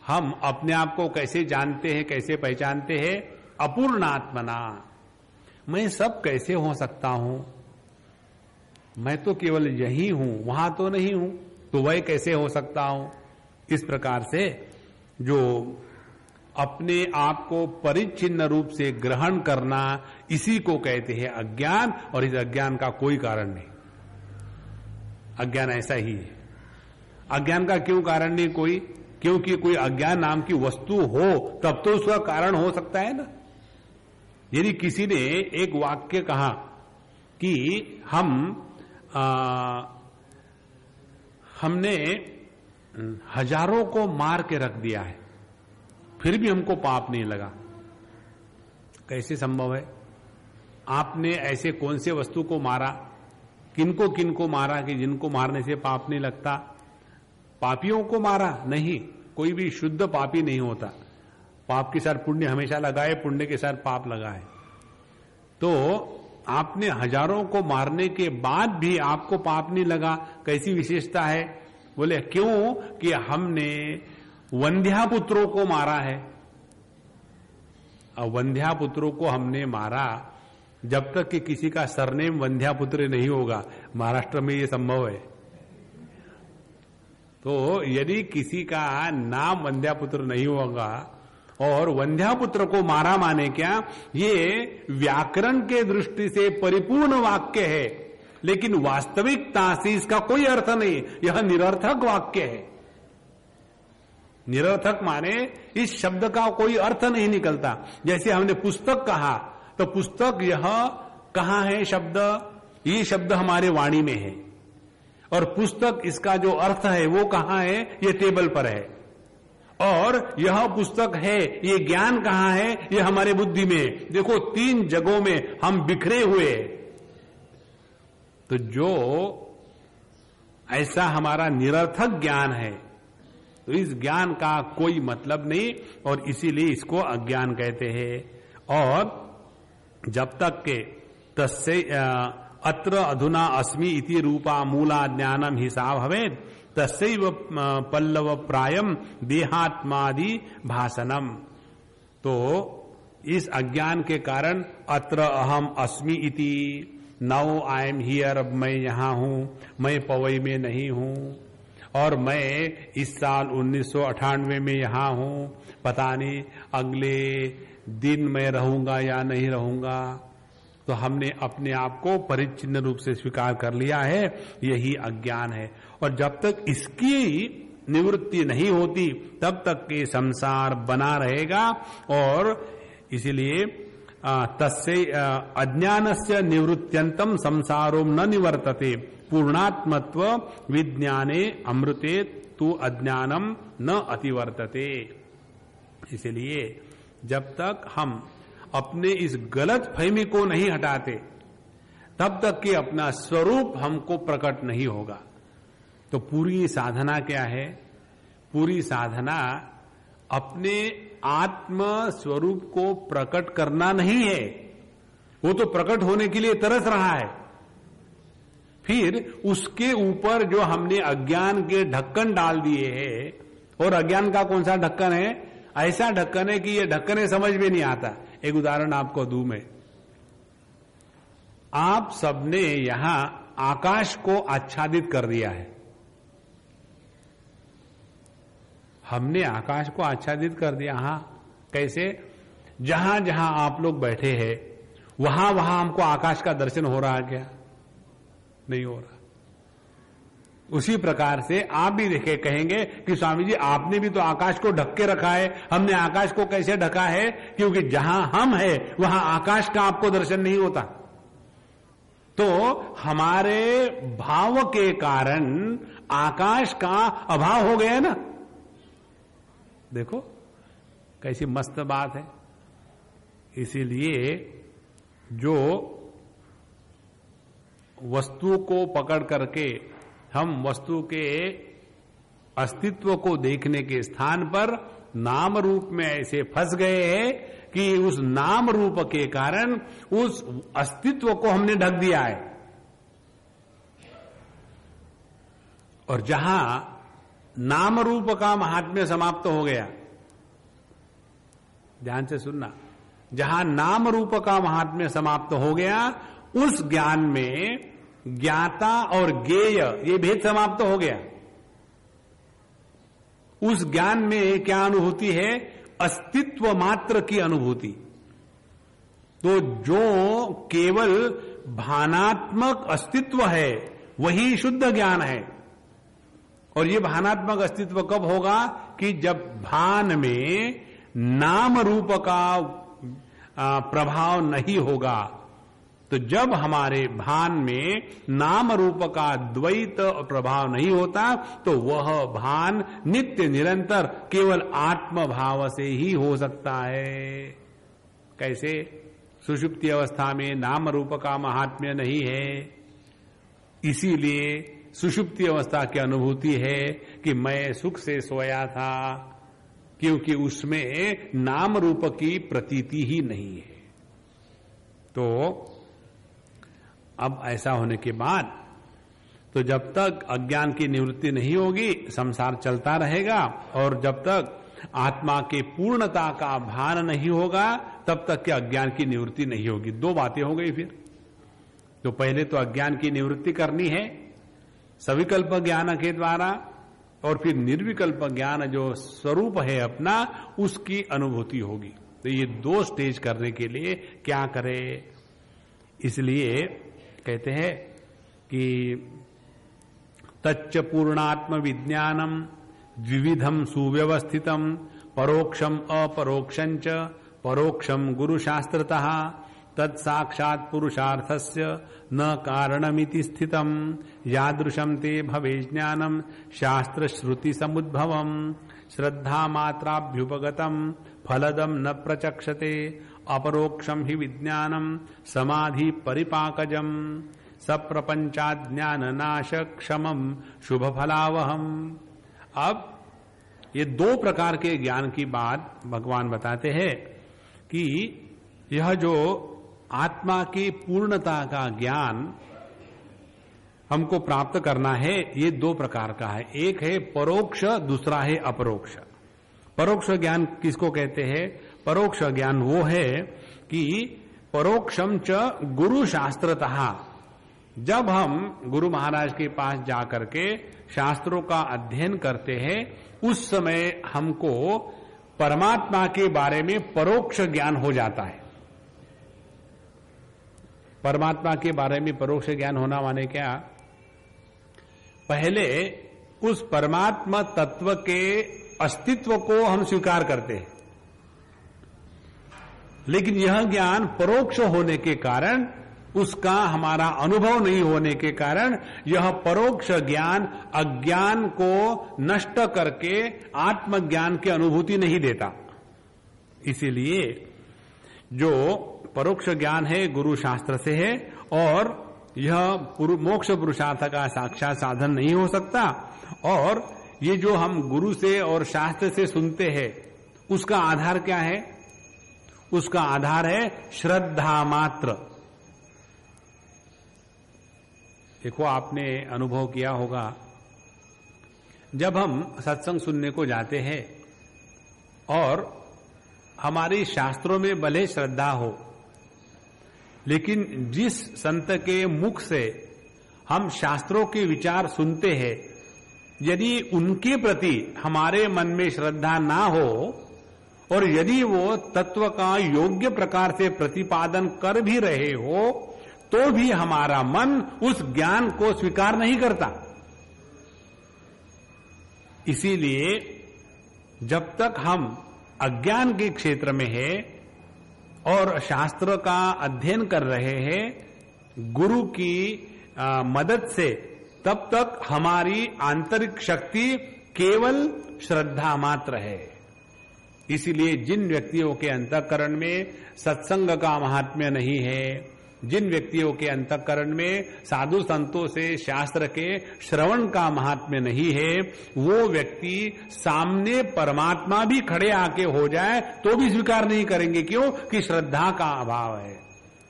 [SPEAKER 1] हम अपने आप को कैसे जानते हैं, कैसे पहचानते हैं? अपूर्णात्मना। मैं सब कैसे हो सकता हूं? मैं तो केवल यही हूं, वहां तो नहीं हूं, तो वह कैसे हो सकता हूं? इस प्रकार से जो अपने आप को परिच्छिन्न रूप से ग्रहण करना, इसी को कहते हैं अज्ञान। और इस अज्ञान का कोई कारण नहीं, अज्ञान ऐसा ही है। अज्ञान का क्यों कारण नहीं कोई? क्योंकि कोई अज्ञान नाम की वस्तु हो तब तो उसका कारण हो सकता है ना। यदि किसी ने एक वाक्य कहा कि हमने हजारों को मार के रख दिया है, फिर भी हमको पाप नहीं लगा, कैसे संभव है? आपने ऐसे कौन से वस्तु को मारा, किनको किनको मारा कि जिनको मारने से पाप नहीं लगता? पापियों को मारा? नहीं, कोई भी शुद्ध पापी नहीं होता। पाप के साथ पुण्य हमेशा लगाए, पुण्य के साथ पाप लगाए। तो आपने हजारों को मारने के बाद भी आपको पाप नहीं लगा, कैसी विशेषता है? बोले क्यों? कि हमने वंध्यापुत्रों को मारा है। अब वंध्यापुत्रों को हमने मारा, जब तक कि किसी का सरनेम वंध्यापुत्र नहीं होगा, महाराष्ट्र में ये संभव है। तो यदि किसी का नाम वंध्यापुत्र नहीं होगा और वंध्यापुत्र को मारा माने क्या? ये व्याकरण के दृष्टि से परिपूर्ण वाक्य है, लेकिन वास्तविकता से इसका कोई अर्थ नहीं, यह निरर्थक वाक्य है। निरर्थक माने इस शब्द का कोई अर्थ नहीं निकलता। जैसे हमने पुस्तक कहा, तो पुस्तक यह कहां है शब्द? ये शब्द हमारे वाणी में है, और पुस्तक इसका जो अर्थ है वो कहां है? ये टेबल पर है। और यह पुस्तक है, ये ज्ञान कहां है? ये हमारे बुद्धि में। देखो 3 जगहों में हम बिखरे हुए हैं। तो जो ऐसा हमारा निरर्थक ज्ञान है, तो इस ज्ञान का कोई मतलब नहीं, और इसीलिए इसको अज्ञान कहते हैं। और जब तक के तस्य अत्र अधुना अस्मि इति रूपा मूला ज्ञानम हिसाब हवेद तस्यैव पल्लव प्रायम देहात्मादि भाषणम। तो इस अज्ञान के कारण अत्र अहम अस्मि इति, नाउ आई एम हियर, अब मैं यहां हूं, मैं पवई में नहीं हूं, और मैं इस साल 1998 में यहां हूं, पता नहीं अगले दिन मैं रहूंगा या नहीं रहूंगा। तो हमने अपने आप को परिच्छिन्न रूप से स्वीकार कर लिया है, यही अज्ञान है। और जब तक इसकी निवृत्ति नहीं होती तब तक के संसार बना रहेगा। और इसीलिए तस्य अज्ञानस्य निवृत्त्यंतम संसारो न निवर्तते पूर्णात्मत्व विज्ञाने अमृते तु अज्ञानम न अतिवर्तते। इसलिए जब तक हम अपने इस गलत फहमी को नहीं हटाते तब तक कि अपना स्वरूप हमको प्रकट नहीं होगा। तो पूरी साधना क्या है? पूरी साधना अपने आत्म स्वरूप को प्रकट करना नहीं है, वो तो प्रकट होने के लिए तरस रहा है। फिर उसके ऊपर जो हमने अज्ञान के ढक्कन डाल दिए हैं, और अज्ञान का कौन सा ढक्कन है? ऐसा ढक्कन है कि ये ढक्कन समझ में नहीं आता। एक उदाहरण आपको दूं मैं। आप सबने यहां आकाश को आच्छादित कर दिया है। हमने आकाश को आच्छादित कर दिया। हां, कैसे? जहां जहां आप लोग बैठे हैं वहां वहां हमको आकाश का दर्शन हो रहा है क्या? नहीं हो रहा। उसी प्रकार से आप भी देखे कहेंगे कि स्वामी जी आपने भी तो आकाश को ढक के रखा है। हमने आकाश को कैसे ढका है? क्योंकि जहां हम हैं वहां आकाश का आपको दर्शन नहीं होता। तो हमारे भाव के कारण आकाश का अभाव हो गया ना। देखो कैसी मस्त बात है। इसीलिए जो वस्तु को पकड़ करके हम वस्तु के अस्तित्व को देखने के स्थान पर नाम रूप में ऐसे फंस गए हैं कि उस नाम रूप के कारण उस अस्तित्व को हमने ढक दिया है। और जहां नाम रूप का महात्म्य समाप्त हो गया, ध्यान से सुनना, जहां नाम रूप का महात्म्य समाप्त हो गया उस ज्ञान में ज्ञाता और ज्ञेय ये भेद समाप्त हो गया। उस ज्ञान में क्या अनुभूति है? अस्तित्व मात्र की अनुभूति। तो जो केवल भानात्मक अस्तित्व है वही शुद्ध ज्ञान है। और ये भानात्मक अस्तित्व कब होगा? कि जब भान में नाम रूप का प्रभाव नहीं होगा। तो जब हमारे भान में नाम रूप का द्वैत प्रभाव नहीं होता तो वह भान नित्य निरंतर केवल आत्म भाव से ही हो सकता है। कैसे? सुषुप्ति अवस्था में नाम रूप का महात्म्य नहीं है, इसीलिए सुषुप्ति अवस्था की अनुभूति है कि मैं सुख से सोया था, क्योंकि उसमें नाम रूप की प्रतीति ही नहीं है। तो अब ऐसा होने के बाद तो जब तक अज्ञान की निवृत्ति नहीं होगी संसार चलता रहेगा, और जब तक आत्मा के पूर्णता का भान नहीं होगा तब तक के अज्ञान की निवृत्ति नहीं होगी। दो बातें हो गई फिर। तो पहले तो अज्ञान की निवृत्ति करनी है सविकल्प ज्ञान के द्वारा, और फिर निर्विकल्प ज्ञान जो स्वरूप है अपना उसकी अनुभूति होगी। तो ये दो स्टेज करने के लिए क्या करें? इसलिए कहते हैं कि तच्च पूर्णात्म विज्ञानम द्विविधम सुव्यवस्थितम परोक्षम अपरोक्षंच परोक्षम गुरुशास्त्रतः तत्साक्षात् पुरुषार्थस्य न कारणमिति स्थितम यादृशम ते भवे ज्ञानम शास्त्र श्रुति समुद्भवम श्रद्धा मात्राभ्युपगतम फलदम न प्रचक्षते अपरोक्षम ही विज्ञानम समाधि परिपाकजम सप्रपंचाज्ञान नाश क्षमम शुभ फलावहम। अब ये दो प्रकार के ज्ञान की बात भगवान बताते हैं कि यह जो आत्मा की पूर्णता का ज्ञान हमको प्राप्त करना है ये दो प्रकार का है। एक है परोक्ष, दूसरा है अपरोक्ष। परोक्ष ज्ञान किसको कहते हैं? परोक्ष ज्ञान वो है कि परोक्षम च गुरु शास्त्रतः, जब हम गुरु महाराज के पास जाकर के शास्त्रों का अध्ययन करते हैं उस समय हमको परमात्मा के बारे में परोक्ष ज्ञान हो जाता है। परमात्मा के बारे में परोक्ष ज्ञान होना माने क्या? पहले उस परमात्मा तत्व के अस्तित्व को हम स्वीकार करते हैं, लेकिन यह ज्ञान परोक्ष होने के कारण, उसका हमारा अनुभव नहीं होने के कारण, यह परोक्ष ज्ञान अज्ञान को नष्ट करके आत्मज्ञान की अनुभूति नहीं देता। इसीलिए जो परोक्ष ज्ञान है गुरु शास्त्र से है, और यह मोक्ष पुरुषार्थ का साक्षात साधन नहीं हो सकता। और ये जो हम गुरु से और शास्त्र से सुनते हैं, उसका आधार क्या है? उसका आधार है श्रद्धा मात्र। देखो, आपने अनुभव किया होगा, जब हम सत्संग सुनने को जाते हैं और हमारी शास्त्रों में भले श्रद्धा हो, लेकिन जिस संत के मुख से हम शास्त्रों के विचार सुनते हैं, यदि उनके प्रति हमारे मन में श्रद्धा ना हो और यदि वो तत्व का योग्य प्रकार से प्रतिपादन कर भी रहे हो, तो भी हमारा मन उस ज्ञान को स्वीकार नहीं करता। इसीलिए जब तक हम अज्ञान के क्षेत्र में है और शास्त्र का अध्ययन कर रहे हैं गुरु की मदद से, तब तक हमारी आंतरिक शक्ति केवल श्रद्धा मात्र है। इसीलिए जिन व्यक्तियों के अंतःकरण में सत्संग का महात्म्य नहीं है, जिन व्यक्तियों के अंतःकरण में साधु संतों से शास्त्र के श्रवण का महात्म्य नहीं है, वो व्यक्ति सामने परमात्मा भी खड़े आके हो जाए तो भी स्वीकार नहीं करेंगे। क्यों? कि श्रद्धा का अभाव है।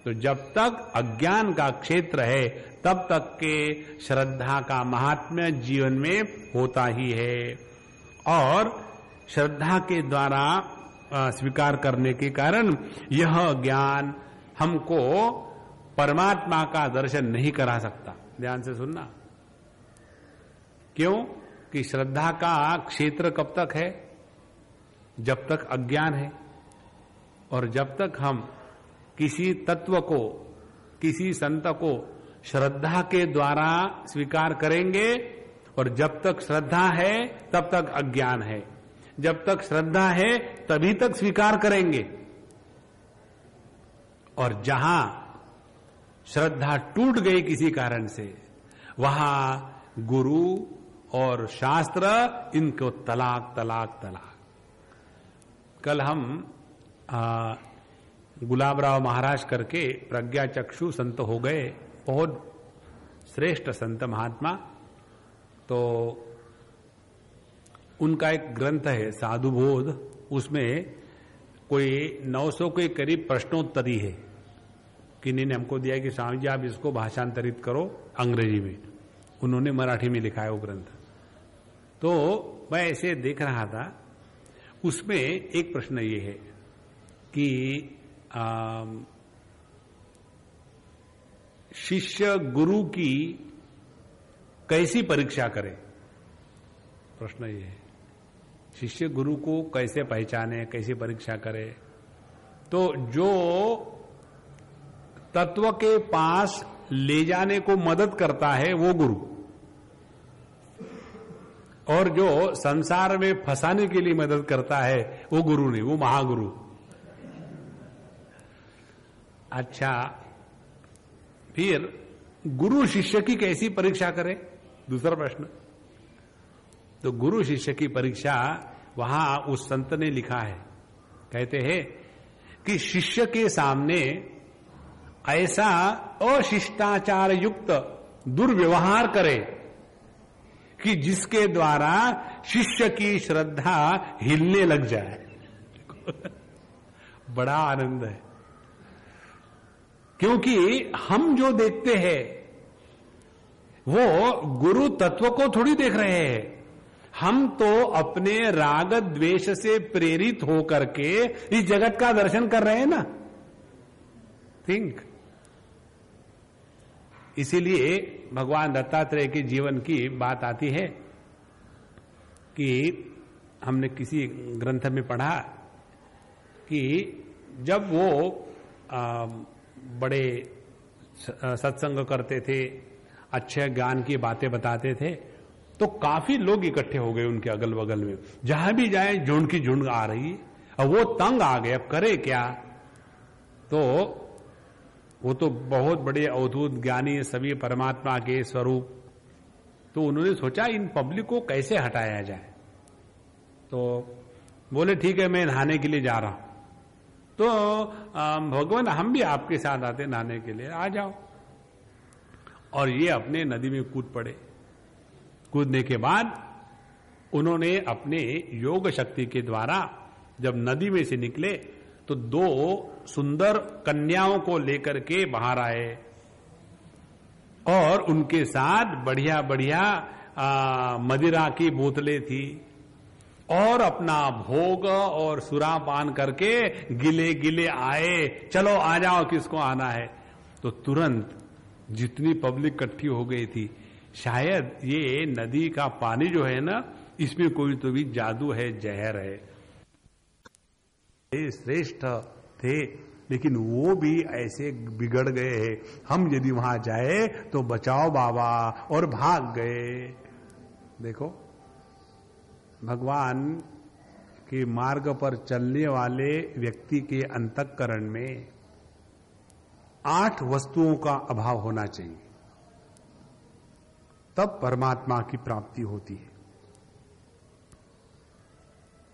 [SPEAKER 1] तो जब तक अज्ञान का क्षेत्र है, तब तक के श्रद्धा का महात्म्य जीवन में होता ही है। और श्रद्धा के द्वारा स्वीकार करने के कारण यह ज्ञान हमको परमात्मा का दर्शन नहीं करा सकता। ध्यान से सुनना। क्यों? कि श्रद्धा का क्षेत्र कब तक है? जब तक अज्ञान है। और जब तक हम किसी तत्व को, किसी संत को श्रद्धा के द्वारा स्वीकार करेंगे, और जब तक श्रद्धा है तब तक अज्ञान है, जब तक श्रद्धा है तभी तक स्वीकार करेंगे। और जहां श्रद्धा टूट गई किसी कारण से, वहां गुरु और शास्त्र इनको तलाक तलाक तलाक। कल हम गुलाबराव महाराज करके प्रज्ञा चक्षु संत हो गए, बहुत श्रेष्ठ संत महात्मा। तो उनका एक ग्रंथ है साधुबोध, उसमें कोई 900 के करीब प्रश्नोत्तरी है। किन्हीं ने हमको दिया कि स्वामी जी आप इसको भाषांतरित करो अंग्रेजी में। उन्होंने मराठी में लिखा है वो ग्रंथ। तो मैं ऐसे देख रहा था, उसमें एक प्रश्न ये है कि शिष्य गुरु की कैसी परीक्षा करे। प्रश्न ये है, शिष्य गुरु को कैसे पहचाने, कैसे परीक्षा करे। तो जो तत्व के पास ले जाने को मदद करता है वो गुरु, और जो संसार में फंसाने के लिए मदद करता है वो गुरु नहीं, वो महागुरु। अच्छा, फिर गुरु शिष्य की कैसी परीक्षा करे? दूसरा प्रश्न। तो गुरु शिष्य की परीक्षा वहां उस संत ने लिखा है, कहते हैं कि शिष्य के सामने ऐसा अशिष्टाचार युक्त दुर्व्यवहार करे कि जिसके द्वारा शिष्य की श्रद्धा हिलने लग जाए। बड़ा आनंद है, क्योंकि हम जो देखते हैं वो गुरु तत्व को थोड़ी देख रहे हैं। हम तो अपने राग द्वेष से प्रेरित होकर के इस जगत का दर्शन कर रहे हैं ना। थिंक। इसीलिए भगवान दत्तात्रेय के जीवन की बात आती है कि हमने किसी ग्रंथ में पढ़ा कि जब वो बड़े सत्संग करते थे, अच्छे ज्ञान की बातें बताते थे, तो काफी लोग इकट्ठे हो गए उनके अगल बगल में। जहां भी जाए झुंड की झुंड आ रही। अब वो तंग आ गए, अब करे क्या। तो वो तो बहुत बड़े अवधूत ज्ञानी, सभी परमात्मा के स्वरूप। तो उन्होंने सोचा इन पब्लिक को कैसे हटाया जाए। तो बोले ठीक है, मैं नहाने के लिए जा रहा हूं। तो भगवान हम भी आपके साथ आते नहाने के लिए, आ जाओ। और ये अपने नदी में कूद पड़े। कूदने के बाद उन्होंने अपने योग शक्ति के द्वारा जब नदी में से निकले तो 2 सुंदर कन्याओं को लेकर के बाहर आए और उनके साथ बढ़िया बढ़िया मदिरा की बोतलें थी और अपना भोग और सुरापान करके गिले गिले आए। चलो आ जाओ, किसको आना है। तो तुरंत जितनी पब्लिक इकट्ठी हो गई थी, शायद ये नदी का पानी जो है ना, इसमें कोई तो भी जादू है, जहर है। श्रेष्ठ थे, लेकिन वो भी ऐसे बिगड़ गए हैं। हम यदि वहां जाए तो बचाओ बाबा, और भाग गए। देखो, भगवान के मार्ग पर चलने वाले व्यक्ति के अंतःकरण में 8 वस्तुओं का अभाव होना चाहिए, तब परमात्मा की प्राप्ति होती है।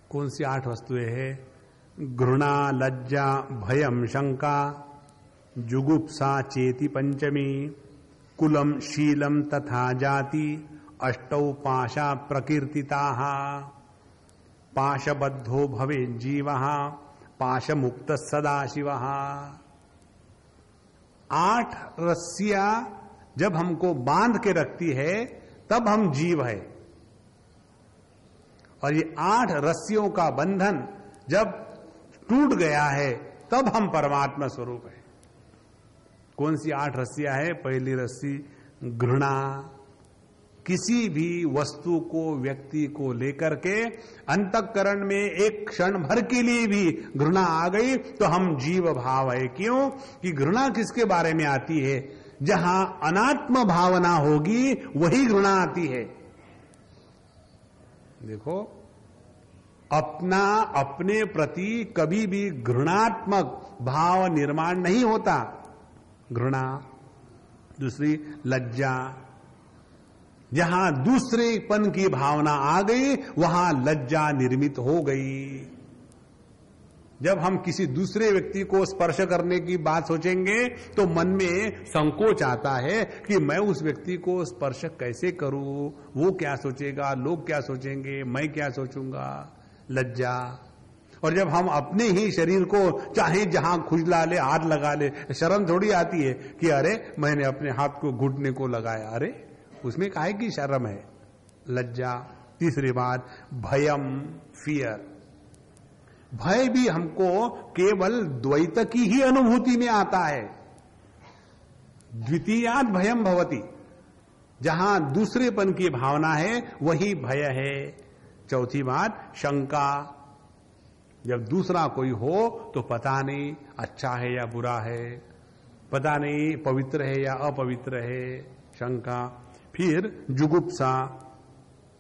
[SPEAKER 1] कौन सी 8 वस्तुएं हैं? घृणा, लज्जा, भयम, शंका, जुगुप्सा चेति पंचमी, कुलम, शीलम तथा जाति, अष्टौ पाशा प्रकीर्तिताः, पाशबद्धो भवे जीवः, पाशमुक्त सदाशिवः। 8 रस्सियां जब हमको बांध के रखती है तब हम जीव है, और ये 8 रस्सियों का बंधन जब टूट गया है तब हम परमात्मा स्वरूप है। कौन सी 8 रस्सियां है? पहली रस्सी घृणा, किसी भी वस्तु को, व्यक्ति को लेकर के अंतःकरण में एक क्षण भर के लिए भी घृणा आ गई तो हम जीव भाव है। क्यों? कि घृणा किसके बारे में आती है? जहां अनात्म भावना होगी वही घृणा आती है। देखो, अपना अपने प्रति कभी भी घृणात्मक भाव निर्माण नहीं होता। घृणा। दूसरी लज्जा, जहां दूसरेपन की भावना आ गई वहां लज्जा निर्मित हो गई। जब हम किसी दूसरे व्यक्ति को स्पर्श करने की बात सोचेंगे तो मन में संकोच आता है कि मैं उस व्यक्ति को स्पर्श कैसे करूं, वो क्या सोचेगा, लोग क्या सोचेंगे, मैं क्या सोचूंगा। लज्जा। और जब हम अपने ही शरीर को चाहे जहां खुजला ले, हाथ लगा ले, शर्म थोड़ी आती है कि अरे मैंने अपने हाथ को घुटने को लगाया, अरे उसमें काहे की शर्म है। लज्जा। तीसरी बात भयम, फियर। भय भी हमको केवल द्वैत की ही अनुभूति में आता है। द्वितीयात भयम भवति, जहां दूसरेपन की भावना है वही भय है। चौथी बात शंका, जब दूसरा कोई हो तो पता नहीं अच्छा है या बुरा है, पता नहीं पवित्र है या अपवित्र है, शंका। फिर जुगुप्सा।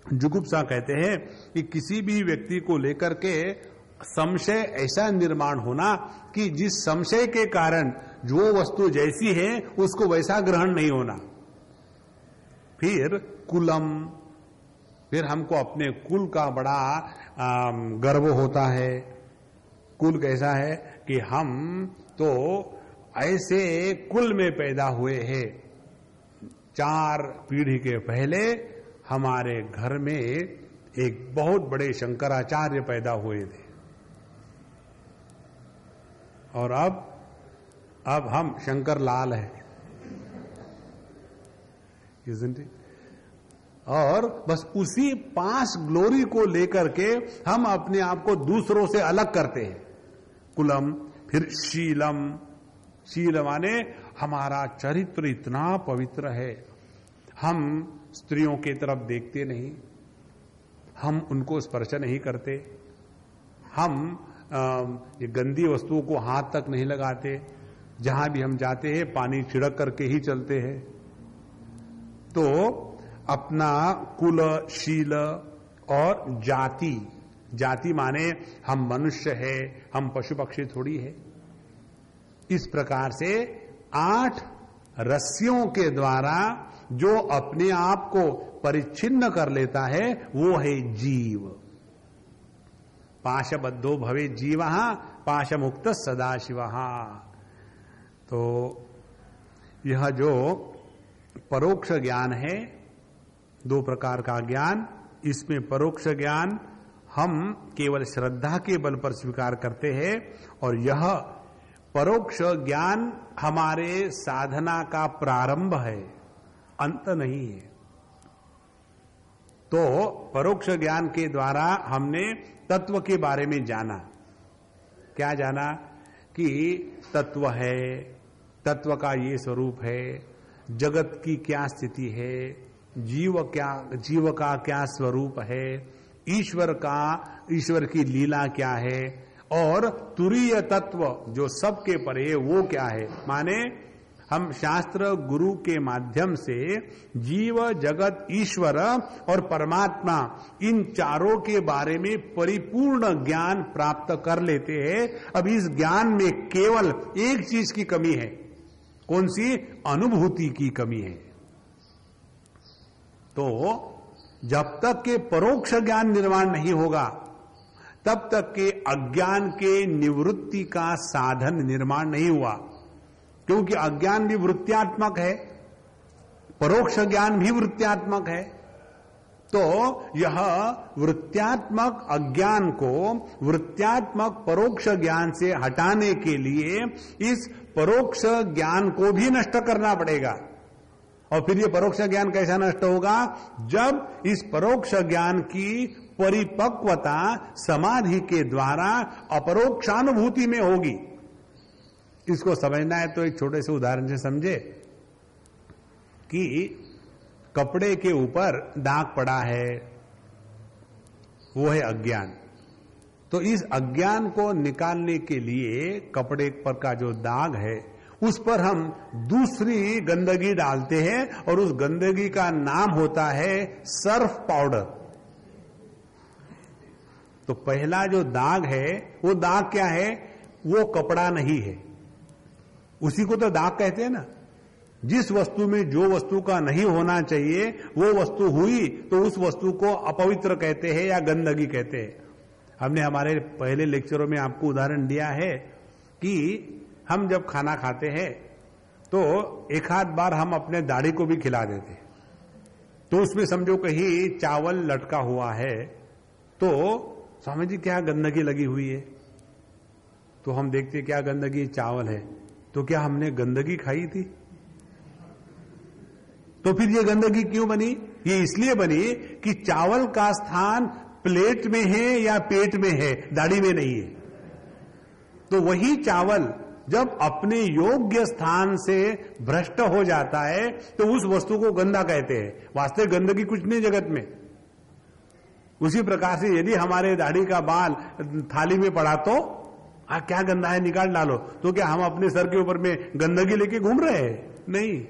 [SPEAKER 1] जुगुप्सा कहते हैं कि किसी भी व्यक्ति को लेकर के संशय ऐसा निर्माण होना कि जिस संशय के कारण जो वस्तु जैसी है उसको वैसा ग्रहण नहीं होना। फिर कुलम, फिर हमको अपने कुल का बड़ा गर्व होता है। कुल कैसा है कि हम तो ऐसे कुल में पैदा हुए हैं। 4 पीढ़ी के पहले हमारे घर में एक बहुत बड़े शंकराचार्य पैदा हुए थे, और अब हम शंकर लाल हैं, isn't it? और बस उसी पास ग्लोरी को लेकर के हम अपने आप को दूसरों से अलग करते हैं। कुलम। फिर शीलम। शील माने हमारा चरित्र इतना पवित्र है, हम स्त्रियों की तरफ देखते नहीं, हम उनको स्पर्श नहीं करते, हम ये गंदी वस्तुओं को हाथ तक नहीं लगाते, जहां भी हम जाते हैं पानी छिड़क करके ही चलते हैं। तो अपना कुल, शील और जाति, जाति माने हम मनुष्य है, हम पशु पक्षी थोड़ी है। इस प्रकार से 8 रस्सियों के द्वारा जो अपने आप को परिच्छिन्न कर लेता है वो है जीव। पाशबद्धो भवे जीवः पाशमुक्त सदाशिवः। तो यह जो परोक्ष ज्ञान है, 2 प्रकार का ज्ञान, इसमें परोक्ष ज्ञान हम केवल श्रद्धा के बल पर स्वीकार करते हैं और यह परोक्ष ज्ञान हमारे साधना का प्रारंभ है, अंत नहीं है। तो परोक्ष ज्ञान के द्वारा हमने तत्व के बारे में जाना। क्या जाना? कि तत्व है, तत्व का ये स्वरूप है, जगत की क्या स्थिति है, जीव का क्या स्वरूप है, ईश्वर की लीला क्या है, और तुरीय तत्व जो सबके परे वो क्या है। माने हम शास्त्र गुरु के माध्यम से जीव, जगत, ईश्वर और परमात्मा, इन चारों के बारे में परिपूर्ण ज्ञान प्राप्त कर लेते हैं। अब इस ज्ञान में केवल एक चीज की कमी है। कौन सी? अनुभूति की कमी है। तो जब तक के परोक्ष ज्ञान निर्माण नहीं होगा तब तक के अज्ञान के निवृत्ति का साधन निर्माण नहीं हुआ, क्योंकि अज्ञान भी वृत्त्यात्मक है, परोक्ष ज्ञान भी वृत्त्यात्मक है। तो यह वृत्त्यात्मक अज्ञान को वृत्त्यात्मक परोक्ष ज्ञान से हटाने के लिए इस परोक्ष ज्ञान को भी नष्ट करना पड़ेगा। और फिर ये परोक्ष ज्ञान कैसा नष्ट होगा? जब इस परोक्ष ज्ञान की परिपक्वता समाधि के द्वारा अपरोक्षानुभूति में होगी। इसको समझना है तो एक छोटे से उदाहरण से समझे कि कपड़े के ऊपर दाग पड़ा है, वो है अज्ञान। तो इस अज्ञान को निकालने के लिए कपड़े पर का जो दाग है उस पर हम दूसरी गंदगी डालते हैं और उस गंदगी का नाम होता है सर्फ पाउडर। तो पहला जो दाग है वो दाग क्या है? वो कपड़ा नहीं है, उसी को तो दाग कहते हैं ना। जिस वस्तु में जो वस्तु का नहीं होना चाहिए वो वस्तु हुई तो उस वस्तु को अपवित्र कहते हैं या गंदगी कहते हैं। हमने हमारे पहले लेक्चरों में आपको उदाहरण दिया है कि हम जब खाना खाते हैं तो एक आध बार हम अपने दाढ़ी को भी खिला देते हैं, तो उसमें समझो कहीं चावल लटका हुआ है तो स्वामी जी क्या गंदगी लगी हुई है। तो हम देखते क्या गंदगी? चावल है। तो क्या हमने गंदगी खाई थी? तो फिर ये गंदगी क्यों बनी? ये इसलिए बनी कि चावल का स्थान प्लेट में है या पेट में है, दाढ़ी में नहीं है। तो वही चावल जब अपने योग्य स्थान से भ्रष्ट हो जाता है तो उस वस्तु को गंदा कहते हैं। वास्तविक गंदगी कुछ नहीं जगत में। उसी प्रकार से यदि हमारे दाढ़ी का बाल थाली में पड़ा तो क्या गंदा है, निकाल डालो। तो क्या हम अपने सर के ऊपर में गंदगी लेके घूम रहे हैं? नहीं।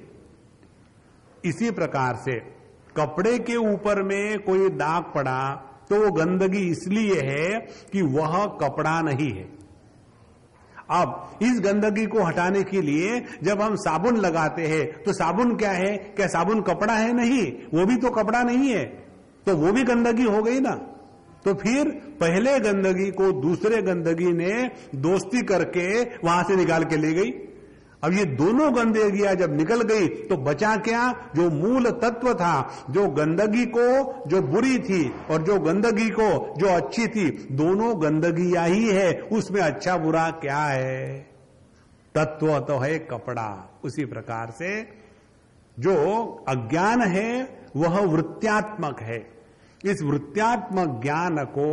[SPEAKER 1] इसी प्रकार से कपड़े के ऊपर में कोई दाग पड़ा तो वो गंदगी इसलिए है कि वह कपड़ा नहीं है। अब इस गंदगी को हटाने के लिए जब हम साबुन लगाते हैं तो साबुन क्या है? क्या साबुन कपड़ा है? नहीं, वो भी तो कपड़ा नहीं है, तो वो भी गंदगी हो गई ना। तो फिर पहले गंदगी को दूसरे गंदगी ने दोस्ती करके वहां से निकाल के ले गई। अब ये दोनों गंदगियां जब निकल गई तो बचा क्या? जो मूल तत्व था, जो गंदगी को जो बुरी थी और जो गंदगी को जो अच्छी थी, दोनों गंदगियां ही है। उसमें अच्छा बुरा क्या है? तत्व तो है कपड़ा। उसी प्रकार से जो अज्ञान है वह वृत्त्यात्मक है। इस वृत्त्यात्मक ज्ञान को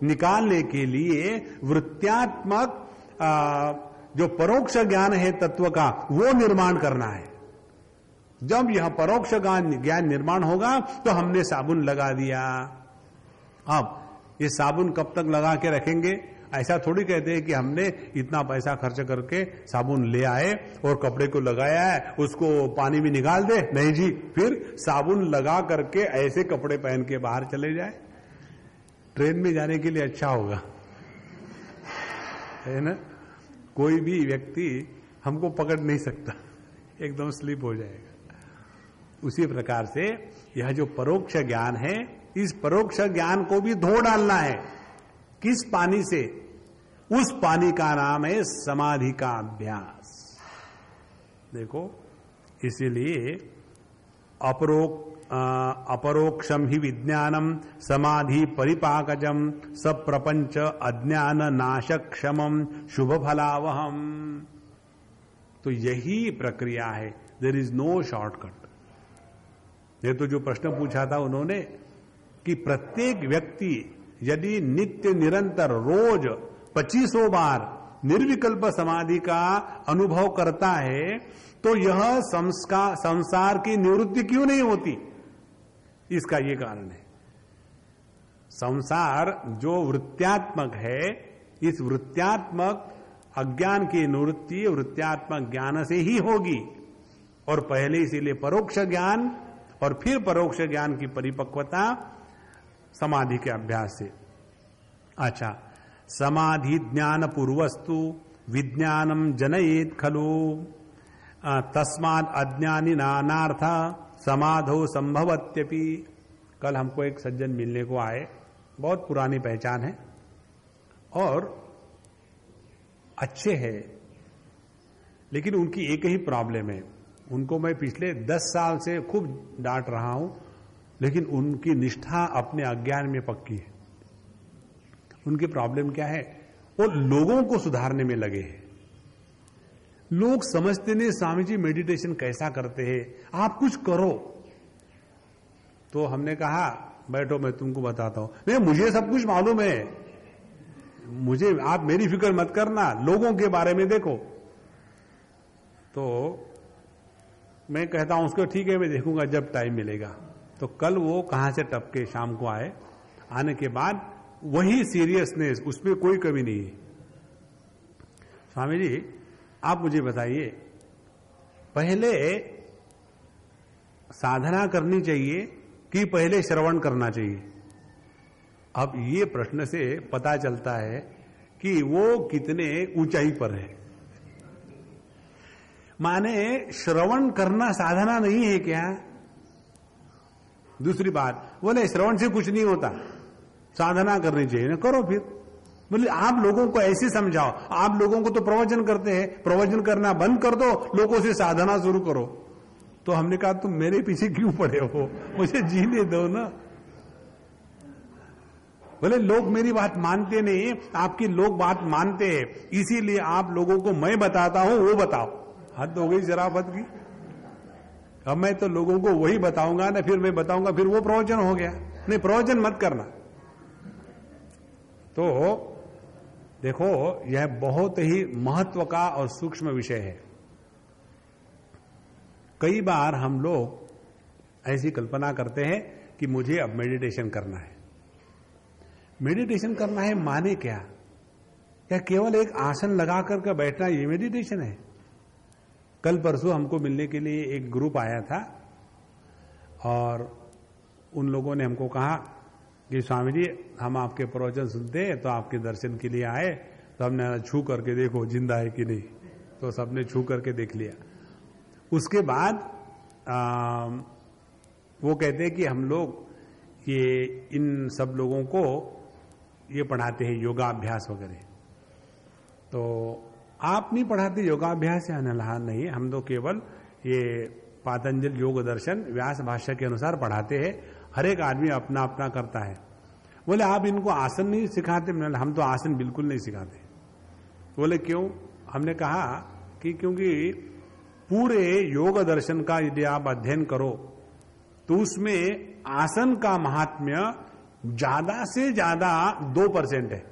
[SPEAKER 1] निकालने के लिए वृत्त्यात्मक जो परोक्ष ज्ञान है तत्व का वो निर्माण करना है। जब यह परोक्ष ज्ञान निर्माण होगा तो हमने साबुन लगा दिया। अब ये साबुन कब तक लगा के रखेंगे? ऐसा थोड़ी कहते हैं कि हमने इतना पैसा खर्च करके साबुन ले आए और कपड़े को लगाया है, उसको पानी में निकाल दे। नहीं जी, फिर साबुन लगा करके ऐसे कपड़े पहन के बाहर चले जाए, ट्रेन में जाने के लिए अच्छा होगा, है ना। कोई भी व्यक्ति हमको पकड़ नहीं सकता, एकदम स्लिप हो जाएगा। उसी प्रकार से यह जो परोक्ष ज्ञान है, इस परोक्ष ज्ञान को भी धो डालना है। किस पानी से? उस पानी का नाम है समाधि का अभ्यास। देखो, इसीलिए अपरोक्षम ही विज्ञानम समाधि परिपाकजम सब प्रपंच अज्ञान नाशक क्षमम शुभ फलावहम। तो यही प्रक्रिया है, देयर इज नो शॉर्टकट। ये तो जो प्रश्न पूछा था उन्होंने कि प्रत्येक व्यक्ति यदि नित्य निरंतर रोज 2500 बार निर्विकल्प समाधि का अनुभव करता है तो यह संसार की निवृत्ति क्यों नहीं होती? इसका ये कारण है, संसार जो वृत्त्यात्मक है, इस वृत्त्यात्मक अज्ञान की निवृत्ति वृत्त्यात्मक ज्ञान से ही होगी। और पहले इसीलिए परोक्ष ज्ञान और फिर परोक्ष ज्ञान की परिपक्वता समाधि के अभ्यास से। अच्छा, समाधि ज्ञान पूर्वस्तु विज्ञानम जनयेत खलु तस्मात् अज्ञानी नानार्थ समाधो संभवत्यपि। कल हमको एक सज्जन मिलने को आए, बहुत पुरानी पहचान है और अच्छे हैं, लेकिन उनकी एक ही प्रॉब्लम है। उनको मैं पिछले 10 साल से खूब डांट रहा हूं, लेकिन उनकी निष्ठा अपने अज्ञान में पक्की है। उनकी प्रॉब्लम क्या है? वो लोगों को सुधारने में लगे हैं। लोग समझते नहीं स्वामी जी मेडिटेशन कैसा करते हैं, आप कुछ करो। तो हमने कहा बैठो मैं तुमको बताता हूं। नहीं, मुझे सब कुछ मालूम है, मुझे आप मेरी फिक्र मत करना, लोगों के बारे में देखो। तो मैं कहता हूं उसको ठीक है मैं देखूंगा जब टाइम मिलेगा। तो कल वो कहां से टपके शाम को आए, आने के बाद वही सीरियसनेस, उसमें कोई कमी नहीं है। स्वामी जी आप मुझे बताइए, पहले साधना करनी चाहिए कि पहले श्रवण करना चाहिए? अब ये प्रश्न से पता चलता है कि वो कितने ऊंचाई पर है। माने श्रवण करना साधना नहीं है क्या? दूसरी बात बोले श्रवण से कुछ नहीं होता, साधना करनी चाहिए ना, करो फिर। बोले आप लोगों को ऐसे समझाओ, आप लोगों को तो प्रवचन करते हैं, प्रवचन करना बंद कर दो, लोगों से साधना शुरू करो। तो हमने कहा तुम मेरे पीछे क्यों पड़े हो, मुझे जीने दो ना। बोले लोग मेरी बात मानते नहीं, आपकी लोग बात मानते हैं, इसीलिए आप लोगों को मैं बताता हूं वो बताओ। हद हो गई शराफत की। अब मैं तो लोगों को वही बताऊंगा ना, फिर मैं बताऊंगा, फिर वो प्रवचन हो गया। नहीं, प्रवचन मत करना। तो देखो यह बहुत ही महत्व का और सूक्ष्म विषय है। कई बार हम लोग ऐसी कल्पना करते हैं कि मुझे अब मेडिटेशन करना है। मेडिटेशन करना है माने क्या? केवल एक आसन लगा करके बैठना ये मेडिटेशन है? कल परसों हमको मिलने के लिए एक ग्रुप आया था और उन लोगों ने हमको कहा कि स्वामी जी हम आपके प्रवचन सुनते हैं तो आपके दर्शन के लिए आए, तो हमने छू करके देखो जिंदा है कि नहीं। तो सबने छू करके देख लिया। उसके बाद वो कहते हैं कि हम लोग ये इन सब लोगों को ये पढ़ाते हैं योगाभ्यास वगैरह। तो आप नहीं पढ़ाते योगाभ्यास या अनलहान? नहीं, हम तो केवल ये पातंजल योग दर्शन व्यास भाष्य के अनुसार पढ़ाते हैं, हर एक आदमी अपना अपना करता है। बोले आप इनको आसन नहीं सिखाते? हम तो आसन बिल्कुल नहीं सिखाते। बोले क्यों? हमने कहा कि क्योंकि पूरे योग दर्शन का यदि आप अध्ययन करो तो उसमें आसन का महात्म्य ज्यादा से ज्यादा 2% है।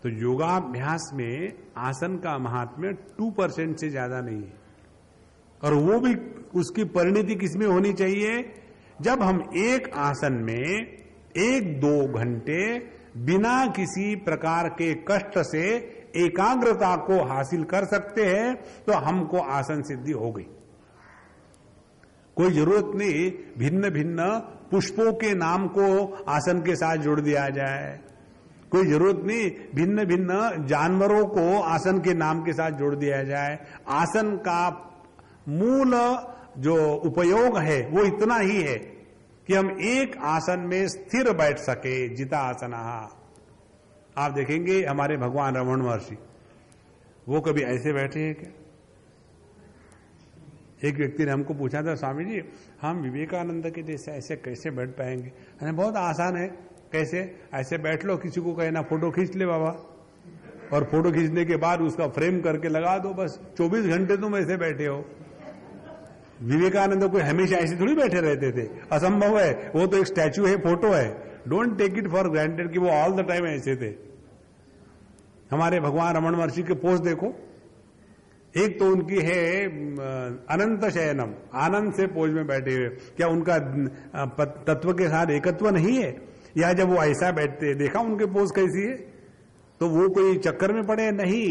[SPEAKER 1] तो योगाभ्यास में आसन का महात्म्य 2% से ज्यादा नहीं है। और वो भी उसकी परिणति किसमें होनी चाहिए? जब हम एक आसन में 1-2 घंटे बिना किसी प्रकार के कष्ट से एकाग्रता को हासिल कर सकते हैं, तो हमको आसन सिद्धि हो गई। कोई जरूरत नहीं भिन्न भिन्न पुष्पों के नाम को आसन के साथ जोड़ दिया जाए, कोई जरूरत नहीं भिन्न भिन्न जानवरों को आसन के नाम के साथ जोड़ दिया जाए। आसन का मूल जो उपयोग है वो इतना ही है कि हम एक आसन में स्थिर बैठ सके, जिता आसना। आप देखेंगे हमारे भगवान रमण महर्षि, वो कभी ऐसे बैठे हैं क्या? एक व्यक्ति ने हमको पूछा था, स्वामी जी हम विवेकानंद के जैसे ऐसे कैसे बैठ पाएंगे? अरे बहुत आसान है, कैसे? ऐसे बैठ लो, किसी को कहना फोटो खींच ले बाबा, और फोटो खींचने के बाद उसका फ्रेम करके लगा दो, बस 24 घंटे तुम ऐसे बैठे हो। विवेकानंद कोई हमेशा ऐसे थोड़ी बैठे रहते थे, असंभव है, वो तो एक स्टैचू है, फोटो है। Don't take it for granted कि वो ऑल द टाइम ऐसे थे। हमारे भगवान रमण महर्षि के पोज देखो, एक तो उनकी है अनंत शयनम, आनंद से पोज में बैठे हुए। क्या उनका तत्व के साथ एकत्व नहीं है? या जब वो ऐसा बैठते, देखा उनके पोज कैसी है? तो वो कोई चक्कर में पड़े नहीं।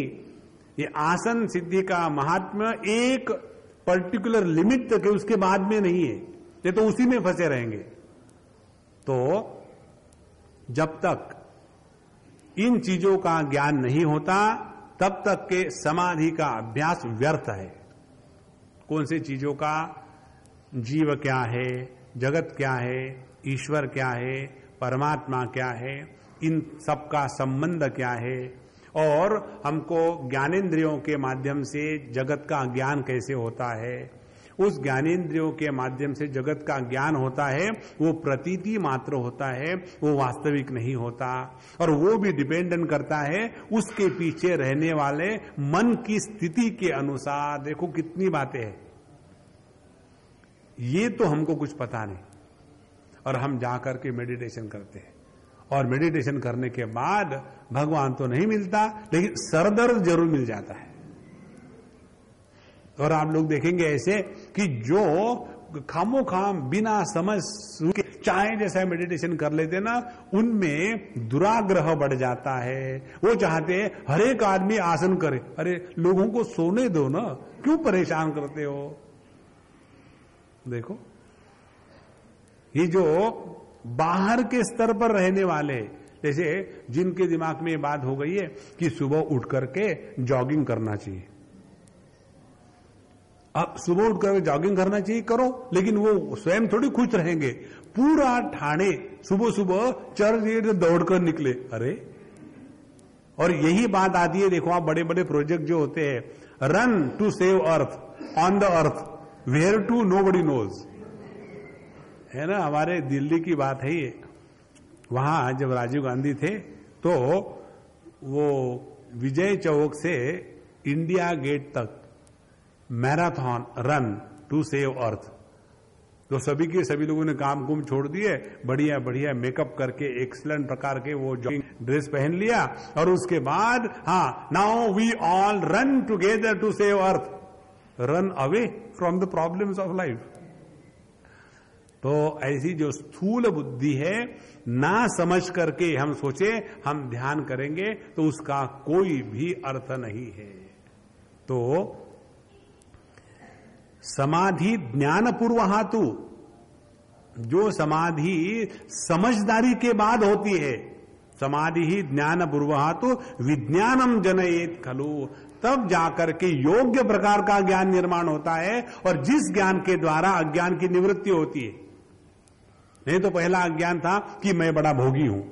[SPEAKER 1] ये आसन सिद्धि का महात्म्य एक पर्टिकुलर लिमिट तक है, उसके बाद में नहीं है, ये तो उसी में फंसे रहेंगे। तो जब तक इन चीजों का ज्ञान नहीं होता, तब तक के समाधि का अभ्यास व्यर्थ है। कौन सी चीजों का? जीव क्या है, जगत क्या है, ईश्वर क्या है, परमात्मा क्या है, इन सबका संबंध क्या है, और हमको ज्ञानेंद्रियों के माध्यम से जगत का ज्ञान कैसे होता है। उस ज्ञानेंद्रियों के माध्यम से जगत का ज्ञान होता है, वो प्रतीति मात्र होता है, वो वास्तविक नहीं होता, और वो भी डिपेंडेंट करता है उसके पीछे रहने वाले मन की स्थिति के अनुसार। देखो कितनी बातें हैं, ये तो हमको कुछ पता नहीं, और हम जाकर के मेडिटेशन करते हैं, और मेडिटेशन करने के बाद भगवान तो नहीं मिलता, लेकिन सरदर्द जरूर मिल जाता है। और आप लोग देखेंगे ऐसे कि जो खामोखाम बिना समझ के चाहे जैसा मेडिटेशन कर लेते ना, उनमें दुराग्रह बढ़ जाता है। वो चाहते हैं हर एक आदमी आसन करे। अरे लोगों को सोने दो ना, क्यों परेशान करते हो? देखो ये जो बाहर के स्तर पर रहने वाले, जैसे जिनके दिमाग में ये बात हो गई है कि सुबह उठ करके जॉगिंग करना चाहिए, अब सुबह उठ करके जॉगिंग करना चाहिए, करो, लेकिन वो स्वयं थोड़ी खुश रहेंगे। पूरा ठाणे सुबह सुबह चर्च दौड़कर निकले। अरे, और यही बात आती है, देखो आप बड़े बड़े प्रोजेक्ट जो होते हैं, run to save earth, on the earth, where to nobody knows, है ना। हमारे दिल्ली की बात है ये। वहां जब राजीव गांधी थे तो वो विजय चौक से इंडिया गेट तक marathon run to save earth, तो सभी के सभी लोगों ने काम कुम छोड़ दिए, बढ़िया बढ़िया मेकअप करके एक्सीलेंट प्रकार के वो जॉगिंग ड्रेस पहन लिया, और उसके बाद now we all run together to save earth, run away from the problems of life. तो ऐसी जो स्थूल बुद्धि है, ना समझ करके हम सोचे हम ध्यान करेंगे, तो उसका कोई भी अर्थ नहीं है। तो समाधि ज्ञान पूर्वहातु, जो समाधि समझदारी के बाद होती है, समाधि ही ज्ञान पूर्वहातु विज्ञानम जनयेत खलु, तब जाकर के योग्य प्रकार का ज्ञान निर्माण होता है, और जिस ज्ञान के द्वारा अज्ञान की निवृत्ति होती है। नहीं तो पहला अज्ञान था कि मैं बड़ा भोगी हूं,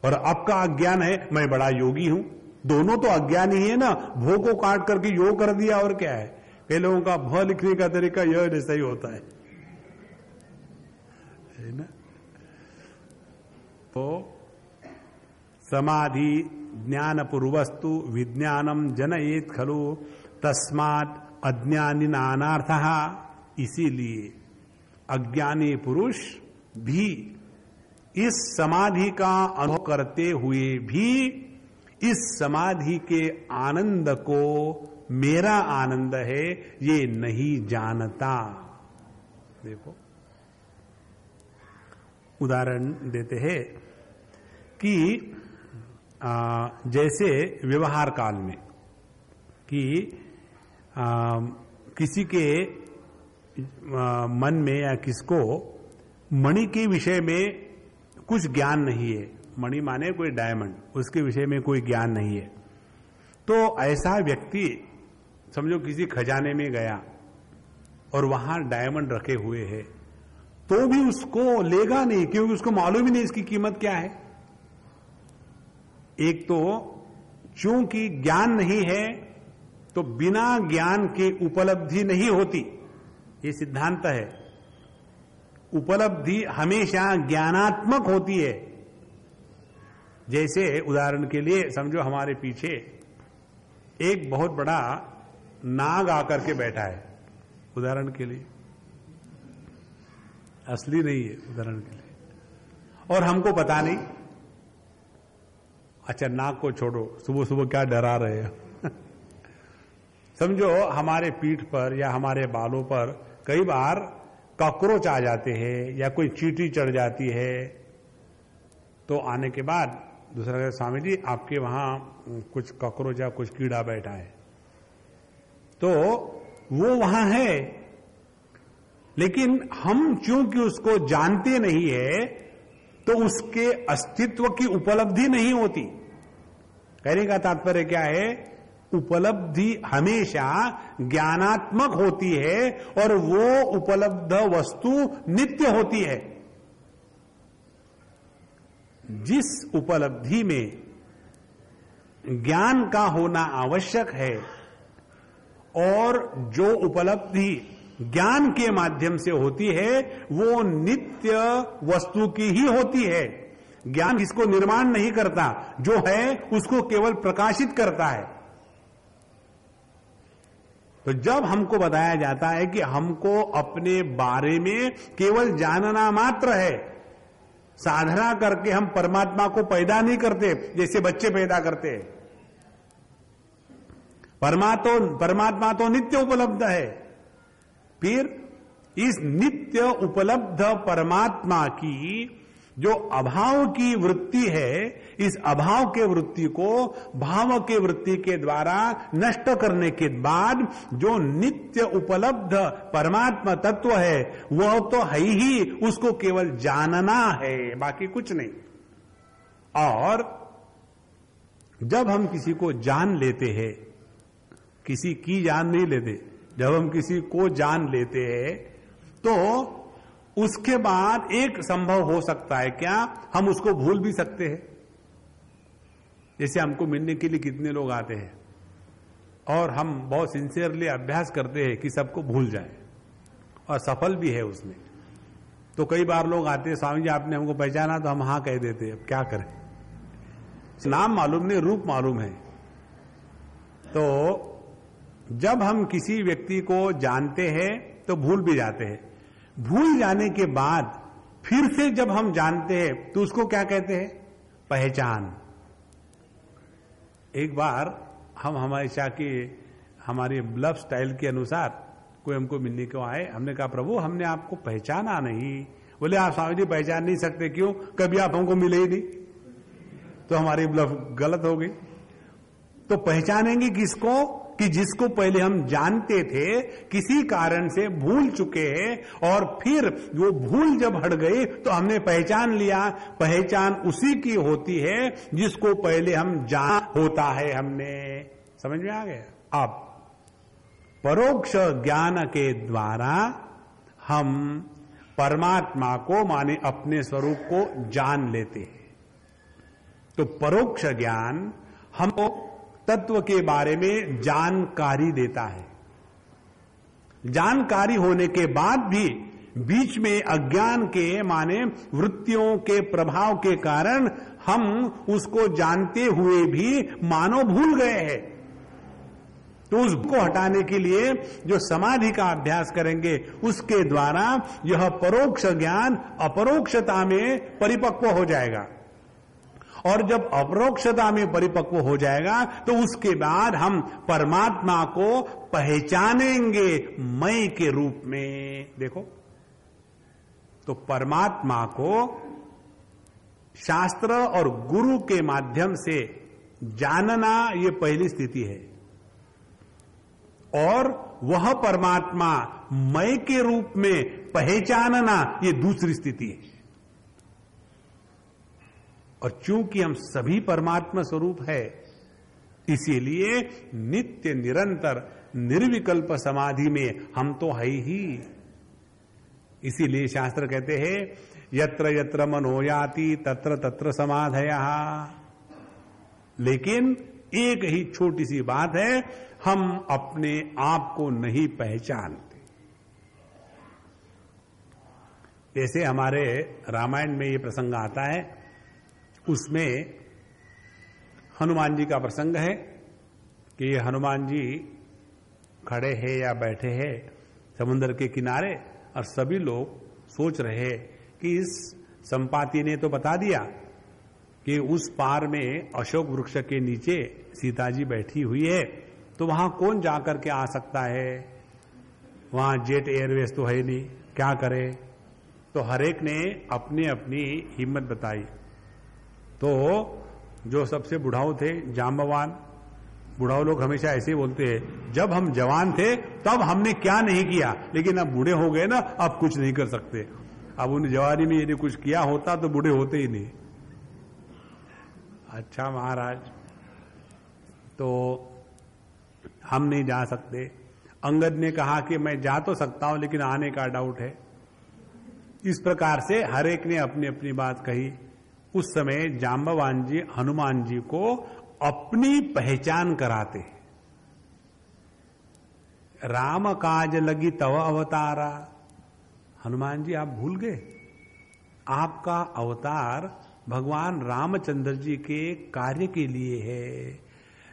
[SPEAKER 1] और अब का अज्ञान है मैं बड़ा योगी हूं। दोनों तो अज्ञान ही है ना, भोग को काट करके योग कर दिया, और क्या है। कई लोगों का भ लिखने का तरीका यह जैसा ही होता है ना। तो समाधि ज्ञान पूर्वस्तु विज्ञानम जनयेत खलु तस्मात् अज्ञानी नानार्थः, इसीलिए अज्ञानी पुरुष भी इस समाधि का अनुभव करते हुए भी इस समाधि के आनंद को मेरा आनंद है ये नहीं जानता। देखो उदाहरण देते हैं कि जैसे व्यवहार काल में कि किसी के मन में या किसको मणि के विषय में कुछ ज्ञान नहीं है, मणि माने कोई डायमंड, उसके विषय में कोई ज्ञान नहीं है, तो ऐसा व्यक्ति समझो किसी खजाने में गया और वहां डायमंड रखे हुए हैं, तो भी उसको लेगा नहीं, क्योंकि उसको मालूम ही नहीं इसकी कीमत क्या है। एक तो चूंकि ज्ञान नहीं है तो बिना ज्ञान के उपलब्धि नहीं होती, ये सिद्धांत है। उपलब्धि हमेशा ज्ञानात्मक होती है। जैसे उदाहरण के लिए समझो हमारे पीछे एक बहुत बड़ा नाग आकर के बैठा है, उदाहरण के लिए, असली नहीं है, उदाहरण के लिए, और हमको पता नहीं। अच्छा नाग को छोड़ो, सुबह सुबह क्या डरा रहे हैं समझो हमारे पीठ पर या हमारे बालों पर कई बार कॉकरोच आ जाते हैं या कोई चींटी चढ़ जाती है, तो आने के बाद दूसरा कहता स्वामी जी आपके वहां कुछ कॉकरोच या कुछ कीड़ा बैठा है, तो वो वहां है, लेकिन हम चूंकि उसको जानते नहीं है तो उसके अस्तित्व की उपलब्धि नहीं होती। कहने का तात्पर्य क्या है, उपलब्धि हमेशा ज्ञानात्मक होती है और वो उपलब्ध वस्तु नित्य होती है। जिस उपलब्धि में ज्ञान का होना आवश्यक है और जो उपलब्धि ज्ञान के माध्यम से होती है वो नित्य वस्तु की ही होती है। ज्ञान इसको निर्माण नहीं करता, जो है उसको केवल प्रकाशित करता है। तो जब हमको बताया जाता है कि हमको अपने बारे में केवल जानना मात्र है, साधना करके हम परमात्मा को पैदा नहीं करते जैसे बच्चे पैदा करते हैं। परमात्मा तो नित्य उपलब्ध है। फिर इस नित्य उपलब्ध परमात्मा की जो अभाव की वृत्ति है, इस अभाव के वृत्ति को भाव के वृत्ति के द्वारा नष्ट करने के बाद जो नित्य उपलब्ध परमात्मा तत्व है वह तो है ही, उसको केवल जानना है, बाकी कुछ नहीं। और जब हम किसी को जान लेते हैं, किसी की जान नहीं लेते, जब हम किसी को जान लेते हैं तो उसके बाद एक संभव हो सकता है, क्या हम उसको भूल भी सकते हैं। जैसे हमको मिलने के लिए कितने लोग आते हैं और हम बहुत सिंसियरली अभ्यास करते हैं कि सबको भूल जाए, और सफल भी है उसमें। तो कई बार लोग आते हैं, स्वामी जी आपने हमको पहचाना, तो हम हाँ कह देते हैं, अब क्या करें, नाम मालूम नहीं, रूप मालूम है। तो जब हम किसी व्यक्ति को जानते हैं तो भूल भी जाते हैं। भूल जाने के बाद फिर से जब हम जानते हैं तो उसको क्या कहते हैं, पहचान। एक बार हम हमेशा की हमारी ब्लफ स्टाइल के अनुसार कोई हमको मिलने को आए, हमने कहा प्रभु हमने आपको पहचाना नहीं। बोले आप स्वामी जी पहचान नहीं सकते, क्यों, कभी आप हमको मिले ही नहीं। तो हमारी ब्लफ गलत हो गई। तो पहचानेंगे किसको, कि जिसको पहले हम जानते थे, किसी कारण से भूल चुके हैं, और फिर वो भूल जब हट गई तो हमने पहचान लिया। पहचान उसी की होती है जिसको पहले हम जान होता है हमने। समझ में आ गया। अब परोक्ष ज्ञान के द्वारा हम परमात्मा को माने अपने स्वरूप को जान लेते हैं। तो परोक्ष ज्ञान हमको तत्व के बारे में जानकारी देता है। जानकारी होने के बाद भी बीच में अज्ञान के माने वृत्तियों के प्रभाव के कारण हम उसको जानते हुए भी मानो भूल गए हैं। तो उसको हटाने के लिए जो समाधि का अभ्यास करेंगे उसके द्वारा यह परोक्ष ज्ञान अपरोक्षता में परिपक्व हो जाएगा। और जब अपरोक्षता में परिपक्व हो जाएगा तो उसके बाद हम परमात्मा को पहचानेंगे मैं के रूप में। देखो, तो परमात्मा को शास्त्र और गुरु के माध्यम से जानना ये पहली स्थिति है, और वह परमात्मा मैं के रूप में पहचानना ये दूसरी स्थिति है। और चूंकि हम सभी परमात्मा स्वरूप है, इसीलिए नित्य निरंतर निर्विकल्प समाधि में हम तो है ही। इसीलिए शास्त्र कहते हैं यत्र यत्र मनो याति तत्र तत्र समाधयः। लेकिन एक ही छोटी सी बात है, हम अपने आप को नहीं पहचानते। जैसे हमारे रामायण में ये प्रसंग आता है, उसमें हनुमान जी का प्रसंग है कि ये हनुमान जी खड़े हैं या बैठे हैं समुद्र के किनारे, और सभी लोग सोच रहे हैं कि इस संपाति ने तो बता दिया कि उस पार में अशोक वृक्ष के नीचे सीता जी बैठी हुई है, तो वहां कौन जाकर के आ सकता है, वहां जेट एयरवेज तो है नहीं, क्या करे। तो हरेक ने अपनी अपनी हिम्मत बताई। तो जो सबसे बुढ़ाऊ थे, जाम्बवान, बुढ़ाऊ लोग हमेशा ऐसे ही बोलते हैं, जब हम जवान थे तब हमने क्या नहीं किया, लेकिन अब बूढ़े हो गए ना, अब कुछ नहीं कर सकते। अब उन जवानी में यदि कुछ किया होता तो बूढ़े होते ही नहीं। अच्छा महाराज, तो हम नहीं जा सकते। अंगद ने कहा कि मैं जा तो सकता हूं, लेकिन आने का डाउट है। इस प्रकार से हर एक ने अपनी अपनी बात कही। उस समय जाम्बवान जी हनुमान जी को अपनी पहचान कराते। राम काज लगी तव अवतारा। हनुमान जी आप भूल गए, आपका अवतार भगवान रामचंद्र जी के कार्य के लिए है।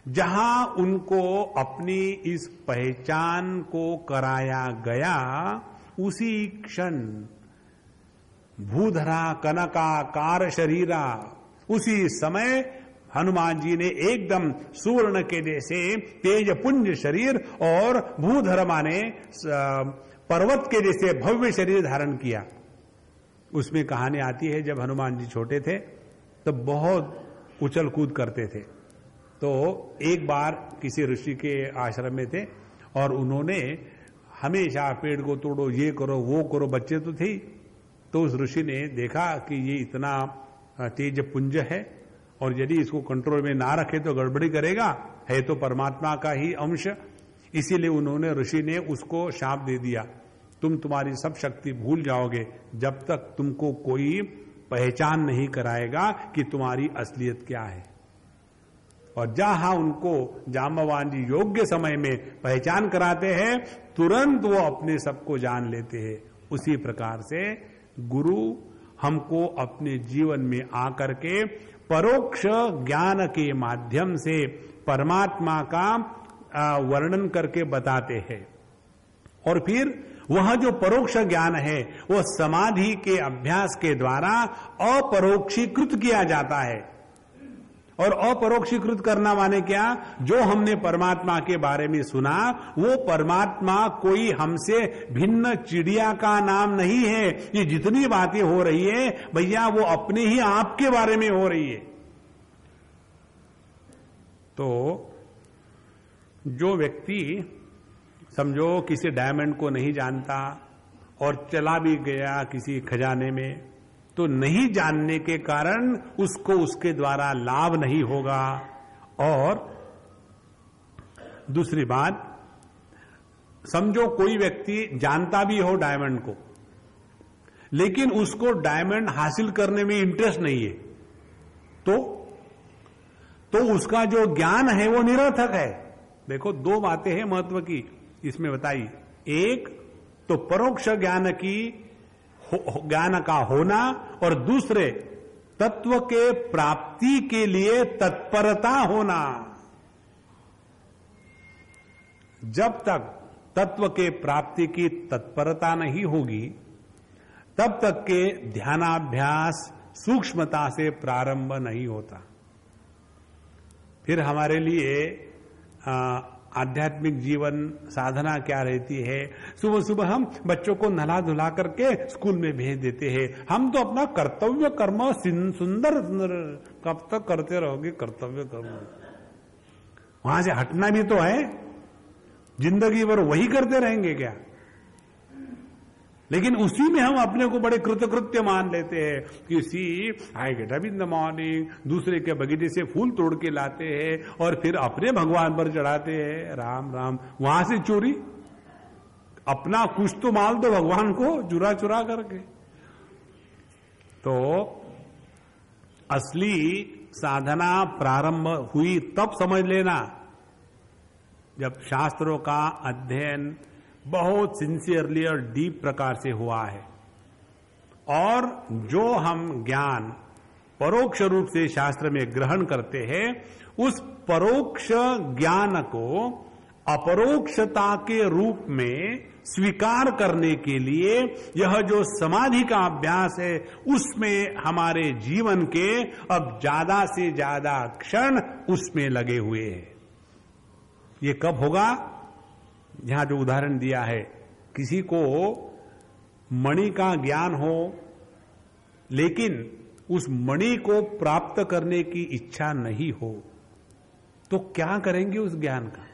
[SPEAKER 1] जहां उनको अपनी इस पहचान को कराया गया, उसी क्षण भूधरा कनकाकार शरीरा, उसी समय हनुमान जी ने एकदम सुवर्ण के जैसे तेज पुंज शरीर और भूधर माने पर्वत के जैसे भव्य शरीर धारण किया। उसमें कहानी आती है, जब हनुमान जी छोटे थे तो बहुत उछल कूद करते थे। तो एक बार किसी ऋषि के आश्रम में थे, और उन्होंने हमेशा पेड़ को तोड़ो, ये करो वो करो, बच्चे तो थे। तो उस ऋषि ने देखा कि ये इतना तेज पुंज है, और यदि इसको कंट्रोल में ना रखे तो गड़बड़ी करेगा, है तो परमात्मा का ही अंश। इसीलिए उन्होंने, ऋषि ने उसको शाप दे दिया, तुम तुम्हारी सब शक्ति भूल जाओगे जब तक तुमको कोई पहचान नहीं कराएगा कि तुम्हारी असलियत क्या है। और जहां उनको जाम्बवान जी योग्य समय में पहचान कराते हैं, तुरंत वो अपने सबको जान लेते हैं। उसी प्रकार से गुरु हमको अपने जीवन में आकर के परोक्ष ज्ञान के माध्यम से परमात्मा का वर्णन करके बताते हैं। और फिर वह जो परोक्ष ज्ञान है वो समाधि के अभ्यास के द्वारा अपरोक्षीकृत किया जाता है। और अपरोक्षीकृत करना माने क्या? जो हमने परमात्मा के बारे में सुना, वो परमात्मा कोई हमसे भिन्न चिड़िया का नाम नहीं है। ये जितनी बातें हो रही है भैया, वो अपने ही आप के बारे में हो रही है। तो जो व्यक्ति समझो किसी डायमंड को नहीं जानता और चला भी गया किसी खजाने में, तो नहीं जानने के कारण उसको उसके द्वारा लाभ नहीं होगा। और दूसरी बात, समझो कोई व्यक्ति जानता भी हो डायमंड को, लेकिन उसको डायमंड हासिल करने में इंटरेस्ट नहीं है, तो उसका जो ज्ञान है वो निरर्थक है। देखो, दो बातें हैं महत्व की इसमें बताई। एक तो परोक्ष ज्ञान का होना, और दूसरे तत्व के प्राप्ति के लिए तत्परता होना। जब तक तत्व के प्राप्ति की तत्परता नहीं होगी, तब तक के ध्यानाभ्यास सूक्ष्मता से प्रारंभ नहीं होता। फिर हमारे लिए आध्यात्मिक जीवन साधना क्या रहती है। सुबह सुबह हम बच्चों को नहला धुला करके स्कूल में भेज देते हैं। हम तो अपना कर्तव्य कर्म सुंदर सुंदर कब तक करते रहोगे कर्तव्य कर्म, वहां से हटना भी तो है, जिंदगी भर वही करते रहेंगे क्या। लेकिन उसी में हम अपने को बड़े कृतकृत्य मान लेते हैं कि see I get up in the morning, दूसरे के बगीचे से फूल तोड़ के लाते हैं और फिर अपने भगवान पर चढ़ाते हैं। राम राम, वहां से चोरी, अपना कुछ तो माल दो भगवान को चुरा चुरा करके। तो असली साधना प्रारंभ हुई तब समझ लेना जब शास्त्रों का अध्ययन बहुत सिंसियरली और डीप प्रकार से हुआ है, और जो हम ज्ञान परोक्ष रूप से शास्त्र में ग्रहण करते हैं, उस परोक्ष ज्ञान को अपरोक्षता के रूप में स्वीकार करने के लिए यह जो समाधि का अभ्यास है, उसमें हमारे जीवन के अब ज्यादा से ज्यादा क्षण उसमें लगे हुए हैं। ये कब होगा? यहां जो उदाहरण दिया है, किसी को मणि का ज्ञान हो लेकिन उस मणि को प्राप्त करने की इच्छा नहीं हो, तो क्या करेंगे उस ज्ञान का?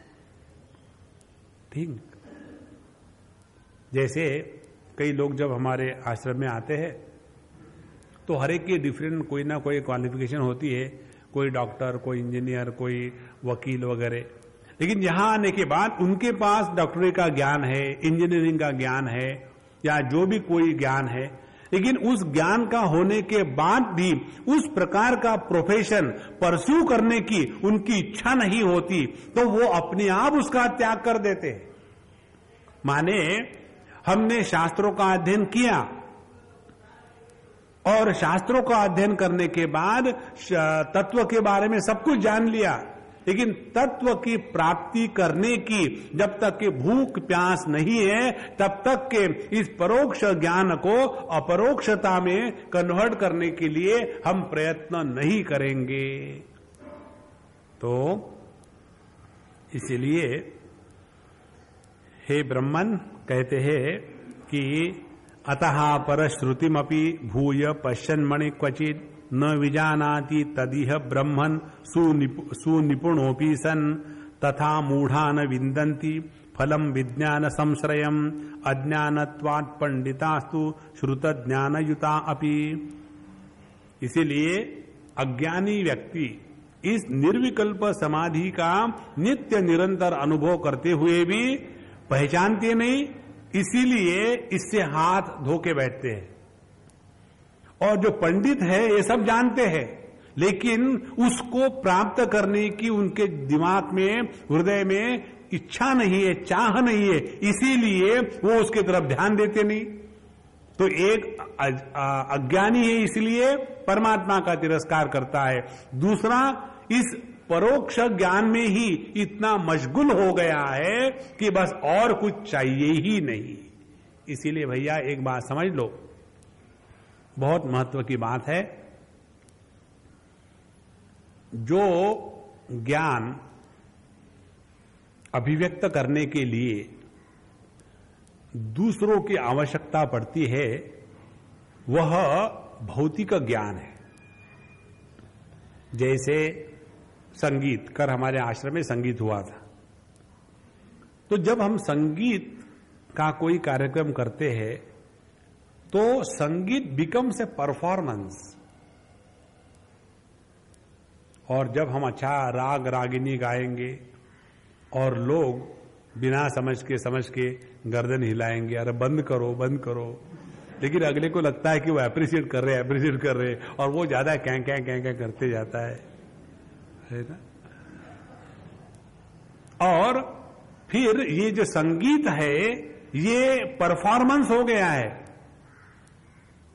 [SPEAKER 1] ठीक, जैसे कई लोग जब हमारे आश्रम में आते हैं तो हर एक की डिफरेंट कोई ना कोई क्वालिफिकेशन होती है, कोई डॉक्टर, कोई इंजीनियर, कोई वकील वगैरह। लेकिन यहां आने के बाद उनके पास डॉक्टरी का ज्ञान है, इंजीनियरिंग का ज्ञान है, या जो भी कोई ज्ञान है, लेकिन उस ज्ञान का होने के बाद भी उस प्रकार का प्रोफेशन परस्यू करने की उनकी इच्छा नहीं होती, तो वो अपने आप उसका त्याग कर देते हैं। माने हमने शास्त्रों का अध्ययन किया और शास्त्रों का अध्ययन करने के बाद तत्व के बारे में सब कुछ जान लिया, लेकिन तत्व की प्राप्ति करने की जब तक कि भूख प्यास नहीं है, तब तक के इस परोक्ष ज्ञान को अपरोक्षता में कन्वर्ट करने के लिए हम प्रयत्न नहीं करेंगे। तो इसलिए हे ब्रह्मन कहते हैं कि अतः परश्रुतिमपि भूय पश्यन्मणि क्वचित् न विजानाति तदिह ब्रह्मन् सुनिपुणोऽपि सन् तथा मूढ़ा न विन्दन्ति फलम विज्ञान संश्रयम् अज्ञानत्वात् पंडितास्तु श्रुत ज्ञानयुता अपि। इसीलिए अज्ञानी व्यक्ति इस निर्विकल्प समाधि का नित्य निरंतर अनुभव करते हुए भी पहचानते नहीं, इसीलिए इससे हाथ धो के बैठते हैं। और जो पंडित है ये सब जानते हैं, लेकिन उसको प्राप्त करने की उनके दिमाग में, हृदय में इच्छा नहीं है, चाह नहीं है, इसीलिए वो उसके तरफ ध्यान देते नहीं। तो एक अज्ञानी है इसलिए परमात्मा का तिरस्कार करता है, दूसरा इस परोक्ष ज्ञान में ही इतना मशगुल हो गया है कि बस और कुछ चाहिए ही नहीं। इसीलिए भैया एक बात समझ लो, बहुत महत्व की बात है। जो ज्ञान अभिव्यक्त करने के लिए दूसरों की आवश्यकता पड़ती है, वह भौतिक ज्ञान है। जैसे संगीत, कर हमारे आश्रम में संगीत हुआ था, तो जब हम संगीत का कोई कार्यक्रम करते हैं तो संगीत बिकम्स ए परफॉर्मेंस। और जब हम अच्छा राग रागिनी गाएंगे और लोग बिना समझ के गर्दन हिलाएंगे, अरे बंद करो बंद करो, लेकिन अगले को लगता है कि वो अप्रिशिएट कर रहे हैं और वो ज्यादा क्या करते जाता है ना। और फिर ये जो संगीत है ये परफॉर्मेंस हो गया है।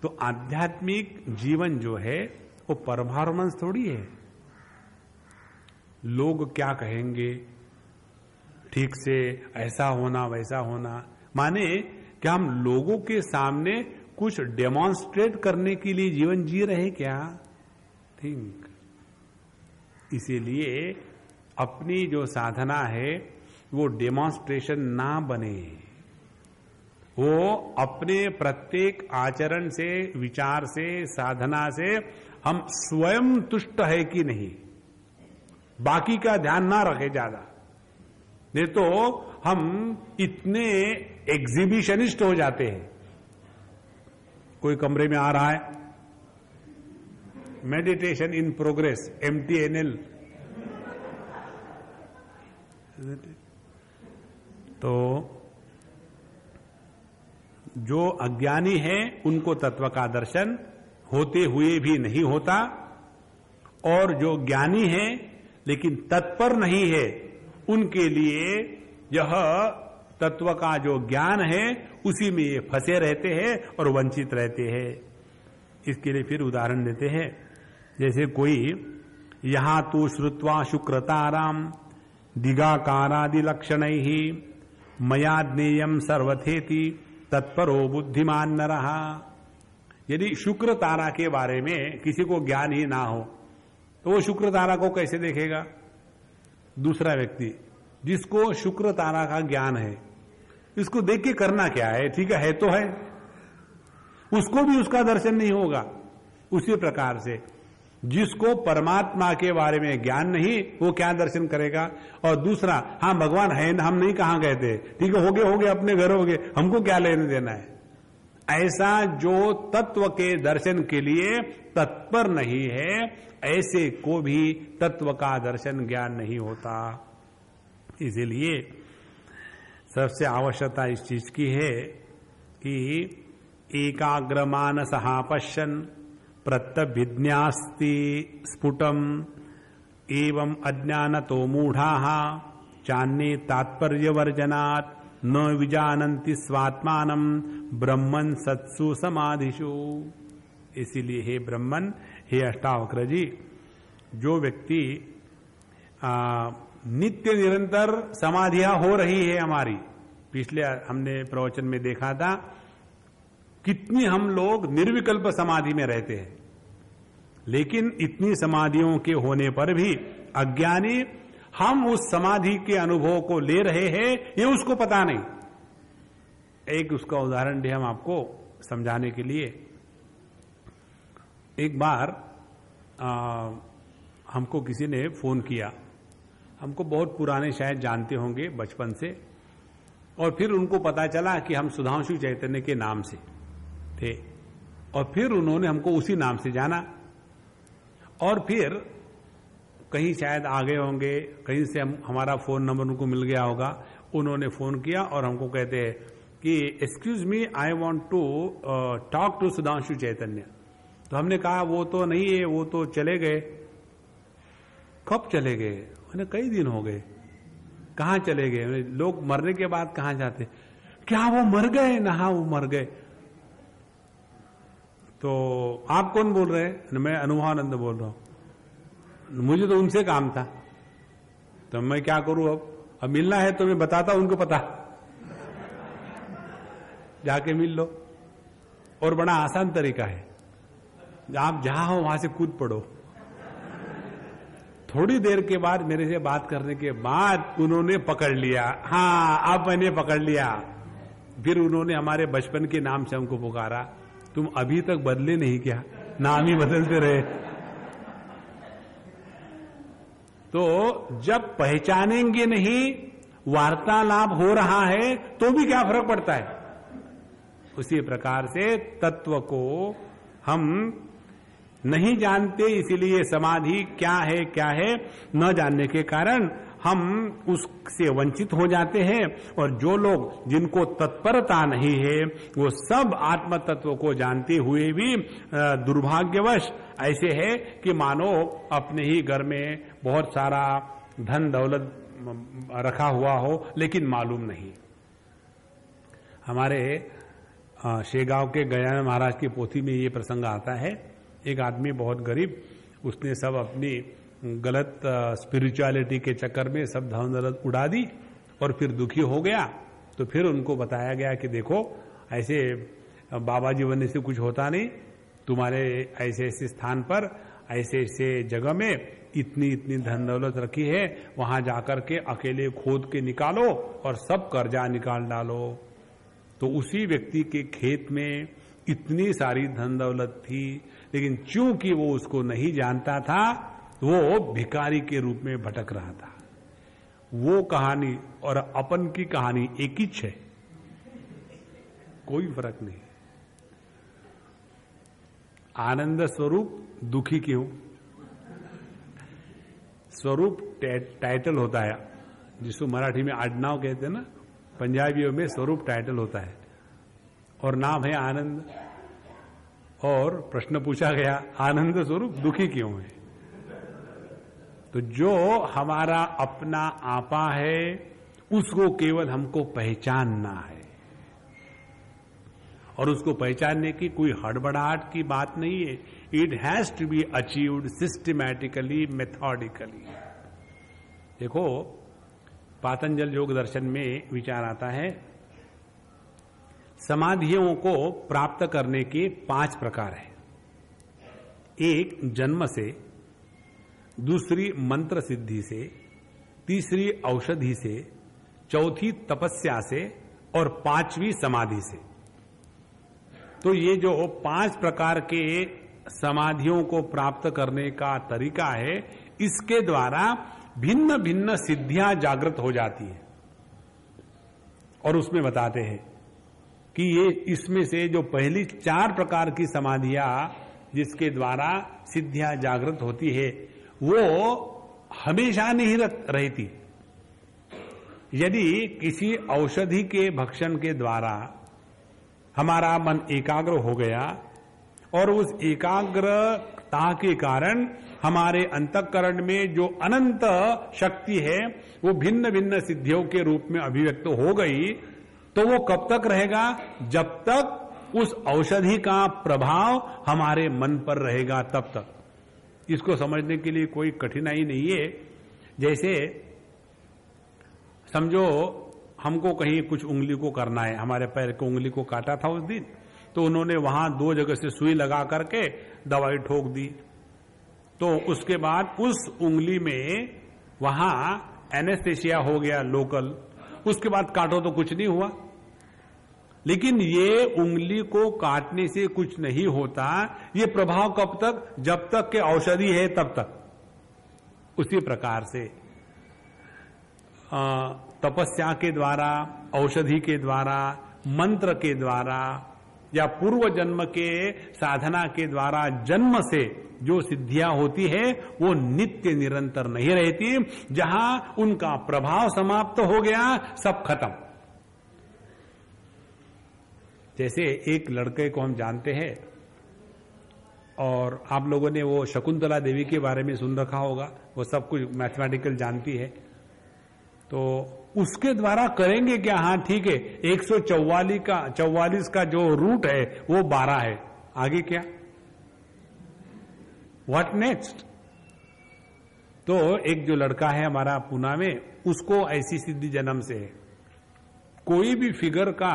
[SPEAKER 1] तो आध्यात्मिक जीवन जो है वो परफॉर्मेंस थोड़ी है। लोग क्या कहेंगे, ठीक से ऐसा होना वैसा होना, माने क्या हम लोगों के सामने कुछ डेमोन्स्ट्रेट करने के लिए जीवन जी रहे क्या? थिंक। इसीलिए अपनी जो साधना है वो डेमोन्स्ट्रेशन ना बने। वो अपने प्रत्येक आचरण से, विचार से, साधना से हम स्वयं तुष्ट है कि नहीं, बाकी का ध्यान ना रखे ज्यादा। नहीं तो हम इतने एग्जिबिशनिस्ट हो जाते हैं। कोई कमरे में आ रहा है, मेडिटेशन इन प्रोग्रेस, MTNL, तो जो अज्ञानी है उनको तत्व का दर्शन होते हुए भी नहीं होता, और जो ज्ञानी है लेकिन तत्पर नहीं है, उनके लिए यह तत्व का जो ज्ञान है उसी में ये फंसे रहते हैं और वंचित रहते हैं। इसके लिए फिर उदाहरण देते हैं, जैसे कोई यहां तो श्रुत्वा शुक्रताराम दिगाकारादि लक्षणैहि मया ज्ञेयम सर्वथेति तत्परो बुद्धिमान न रहा। यदि शुक्र तारा के बारे में किसी को ज्ञान ही ना हो तो वो शुक्र तारा को कैसे देखेगा? दूसरा व्यक्ति जिसको शुक्र तारा का ज्ञान है, इसको देख के करना क्या है? ठीक है तो है, उसको भी उसका दर्शन नहीं होगा। उसी प्रकार से जिसको परमात्मा के बारे में ज्ञान नहीं, वो क्या दर्शन करेगा? और दूसरा, हाँ भगवान है, हम नहीं कहां गए थे, ठीक है, हो गए अपने घर हो गए, हमको क्या लेने देना है। ऐसा जो तत्व के दर्शन के लिए तत्पर नहीं है, ऐसे को भी तत्व का दर्शन ज्ञान नहीं होता। इसीलिए सबसे आवश्यकता इस चीज की है कि एकाग्र मानसः पश्यन् प्रत्यभिज्ञास्ति स्फुटम एवं अज्ञानतो मूढ़ाः चान्ये तात्पर्यवर्जनात् न विजानन्ति स्वात्मानं ब्रह्मन् सत्सु समाधिषु। इसीलिए हे ब्रह्मन, हे अष्टावक्र जी, जो व्यक्ति नित्य निरंतर समाधियां हो रही है हमारी, पिछले हमने प्रवचन में देखा था कितनी हम लोग निर्विकल्प समाधि में रहते हैं, लेकिन इतनी समाधियों के होने पर भी अज्ञानी हम उस समाधि के अनुभव को ले रहे हैं, ये उसको पता नहीं। एक उसका उदाहरण दे हम आपको समझाने के लिए। एक बार हमको किसी ने फोन किया, हमको बहुत पुराने शायद जानते होंगे बचपन से, और फिर उनको पता चला कि हम सुधांशु चैतन्य के नाम से थे, और फिर उन्होंने हमको उसी नाम से जाना, और फिर कहीं शायद आ गए होंगे, कहीं से हमारा फोन नंबर उनको मिल गया होगा, उन्होंने फोन किया और हमको कहते हैं कि excuse me, I want to talk to Sudhanshu Chaitanya. तो हमने कहा वो तो नहीं है, वो तो चले गए। कब चले गए? मैंने कई दिन हो गए। कहाँ चले गए? लोग मरने के बाद कहाँ जाते? क्या वो मर गए? ना, हाँ वो मर गए। तो आप कौन बोल रहे हैं? मैं अनुभवानंद बोल रहा हूं। मुझे तो उनसे काम था, तो मैं क्या करूं? अब मिलना है तो मैं बताता, उनको पता, जाके मिल लो। और बड़ा आसान तरीका है, आप जहां हो वहां से कूद पड़ो। थोड़ी देर के बाद मेरे से बात करने के बाद उन्होंने पकड़ लिया, हाँ अब मैंने पकड़ लिया। फिर उन्होंने हमारे बचपन के नाम से हमको पुकारा, तुम अभी तक बदले नहीं क्या? नाम ही बदलते रहे। तो जब पहचानेंगे नहीं, वार्तालाप हो रहा है तो भी क्या फर्क पड़ता है? उसी प्रकार से तत्व को हम नहीं जानते, इसीलिए समाधि क्या है न जानने के कारण हम उससे वंचित हो जाते हैं। और जो लोग जिनको तत्परता नहीं है, वो सब आत्म तत्व को जानते हुए भी दुर्भाग्यवश ऐसे है कि मानो अपने ही घर में बहुत सारा धन दौलत रखा हुआ हो, लेकिन मालूम नहीं। हमारे शेगांव के गया महाराज की पोथी में ये प्रसंग आता है। एक आदमी बहुत गरीब, उसने सब अपनी गलत स्पिरिचुअलिटी के चक्कर में सब धन दौलत उड़ा दी और फिर दुखी हो गया। तो फिर उनको बताया गया कि देखो, ऐसे बाबा जी बनने से कुछ होता नहीं, तुम्हारे ऐसे ऐसे स्थान पर, ऐसे ऐसे जगह में इतनी इतनी धन दौलत रखी है, वहां जाकर के अकेले खोद के निकालो और सब कर्जा निकाल डालो। तो उसी व्यक्ति के खेत में इतनी सारी धन दौलत थी, लेकिन चूंकि वो उसको नहीं जानता था, वो भिखारी के रूप में भटक रहा था। वो कहानी और अपन की कहानी एक ही है, कोई फर्क नहीं। आनंद स्वरूप दुखी क्यों? स्वरूप टाइटल होता है, जिसको मराठी में आडनाव कहते हैं ना, पंजाबियों में स्वरूप टाइटल होता है, और नाम है आनंद। और प्रश्न पूछा गया, आनंद स्वरूप दुखी क्यों है? तो जो हमारा अपना आपा है, उसको केवल हमको पहचानना है, और उसको पहचानने की कोई हड़बड़ाहट की बात नहीं है। It has to be achieved systematically, methodically. देखो, पातंजल योग दर्शन में विचार आता है, समाधियों को प्राप्त करने के 5 प्रकार है। एक जन्म से, दूसरी मंत्र सिद्धि से, तीसरी औषधि से, चौथी तपस्या से, और 5वीं समाधि से। तो ये जो 5 प्रकार के समाधियों को प्राप्त करने का तरीका है, इसके द्वारा भिन्न भिन्न सिद्धियां जागृत हो जाती है। और उसमें बताते हैं कि ये इसमें से जो पहली 4 प्रकार की समाधियां जिसके द्वारा सिद्धियां जागृत होती है, वो हमेशा नहीं रहती। यदि किसी औषधि के भक्षण के द्वारा हमारा मन एकाग्र हो गया, और उस एकाग्रता के कारण हमारे अंतःकरण में जो अनंत शक्ति है, वो भिन्न भिन्न सिद्धियों के रूप में अभिव्यक्त हो गई, तो वो कब तक रहेगा? जब तक उस औषधि का प्रभाव हमारे मन पर रहेगा, तब तक। इसको समझने के लिए कोई कठिनाई नहीं है। जैसे समझो हमको कहीं कुछ उंगली को करना है, हमारे पैर को उंगली को काटा था उस दिन, तो उन्होंने वहां 2 जगह से सुई लगा करके दवाई ठोक दी। तो उसके बाद उस उंगली में वहां एनेस्थेसिया हो गया लोकल, उसके बाद काटो तो कुछ नहीं हुआ। लेकिन ये उंगली को काटने से कुछ नहीं होता, ये प्रभाव कब तक? जब तक के औषधि है तब तक। उसी प्रकार से तपस्या के द्वारा, औषधि के द्वारा, मंत्र के द्वारा, या पूर्व जन्म के साधना के द्वारा जन्म से जो सिद्धियां होती है, वो नित्य निरंतर नहीं रहती। जहां उनका प्रभाव समाप्त हो गया, सब खत्म। जैसे एक लड़के को हम जानते हैं, और आप लोगों ने वो शकुंतला देवी के बारे में सुन रखा होगा, वो सब कुछ मैथमेटिकल जानती है। तो उसके द्वारा करेंगे क्या? हाँ ठीक है, 144 का जो रूट है वो 12 है, आगे क्या? What next? तो एक जो लड़का है हमारा पूना में, उसको ऐसी सिद्धि जन्म से है। कोई भी फिगर का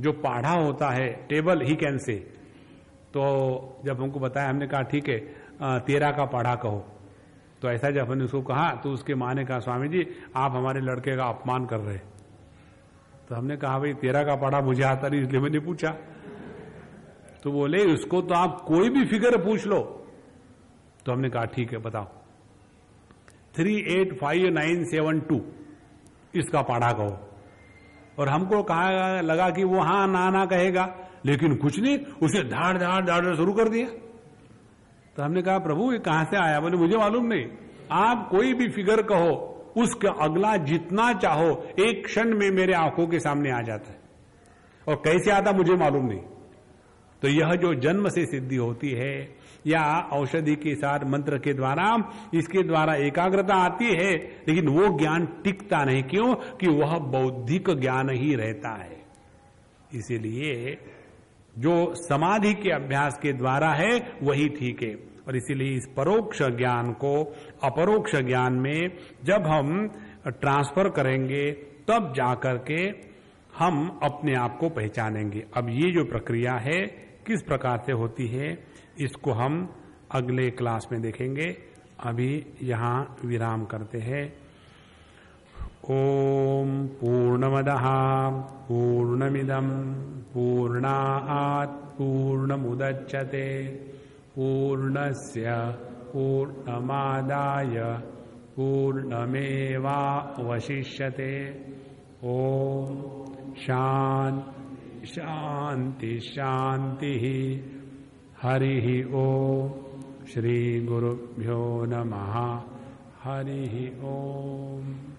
[SPEAKER 1] जो पाढ़ा होता है, टेबल ही कैन से, तो जब हमको बताया, हमने कहा ठीक है 13 का पाढ़ा कहो। तो ऐसा जब हमने उसको कहा, तो उसके माँ ने कहा, स्वामी जी आप हमारे लड़के का अपमान कर रहे। तो हमने कहा भाई 13 का पाढ़ा मुझे आता नहीं, इसलिए मैंने पूछा। तो बोले उसको तो आप कोई भी फिगर पूछ लो। तो हमने कहा ठीक है बताओ, 385972 इसका पाढ़ा कहो। और हमको कहा लगा कि वो हाँ ना कहेगा, लेकिन कुछ नहीं, उसे धाड़ धाड़ धाड़ शुरू कर दिया। तो हमने कहा प्रभु ये कहां से आया? बोले मुझे मालूम नहीं, आप कोई भी फिगर कहो, उसका अगला जितना चाहो एक क्षण में मेरे आंखों के सामने आ जाता है, और कैसे आता मुझे मालूम नहीं। तो यह जो जन्म से सिद्धि होती है, या औषधि के साथ मंत्र के द्वारा, इसके द्वारा एकाग्रता आती है, लेकिन वो ज्ञान टिकता नहीं। क्यों? कि वह बौद्धिक ज्ञान ही रहता है। इसीलिए जो समाधि के अभ्यास के द्वारा है वही ठीक है। और इसीलिए इस परोक्ष ज्ञान को अपरोक्ष ज्ञान में जब हम ट्रांसफर करेंगे, तब जाकर के हम अपने आप को पहचानेंगे। अब ये जो प्रक्रिया है किस प्रकार से होती है, इसको हम अगले क्लास में देखेंगे। अभी यहाँ विराम करते हैं। ओम पूर्णमदः पूर्णमिदं पूर्णात् पूर्णमुदच्यते पूर्णस्य पूर्णमादाय पूर्णमेवावशिष्यते। ओम शांति शांति शांति। हरिः ओम। श्री गुरुभ्यो नमः। हरिः ओम।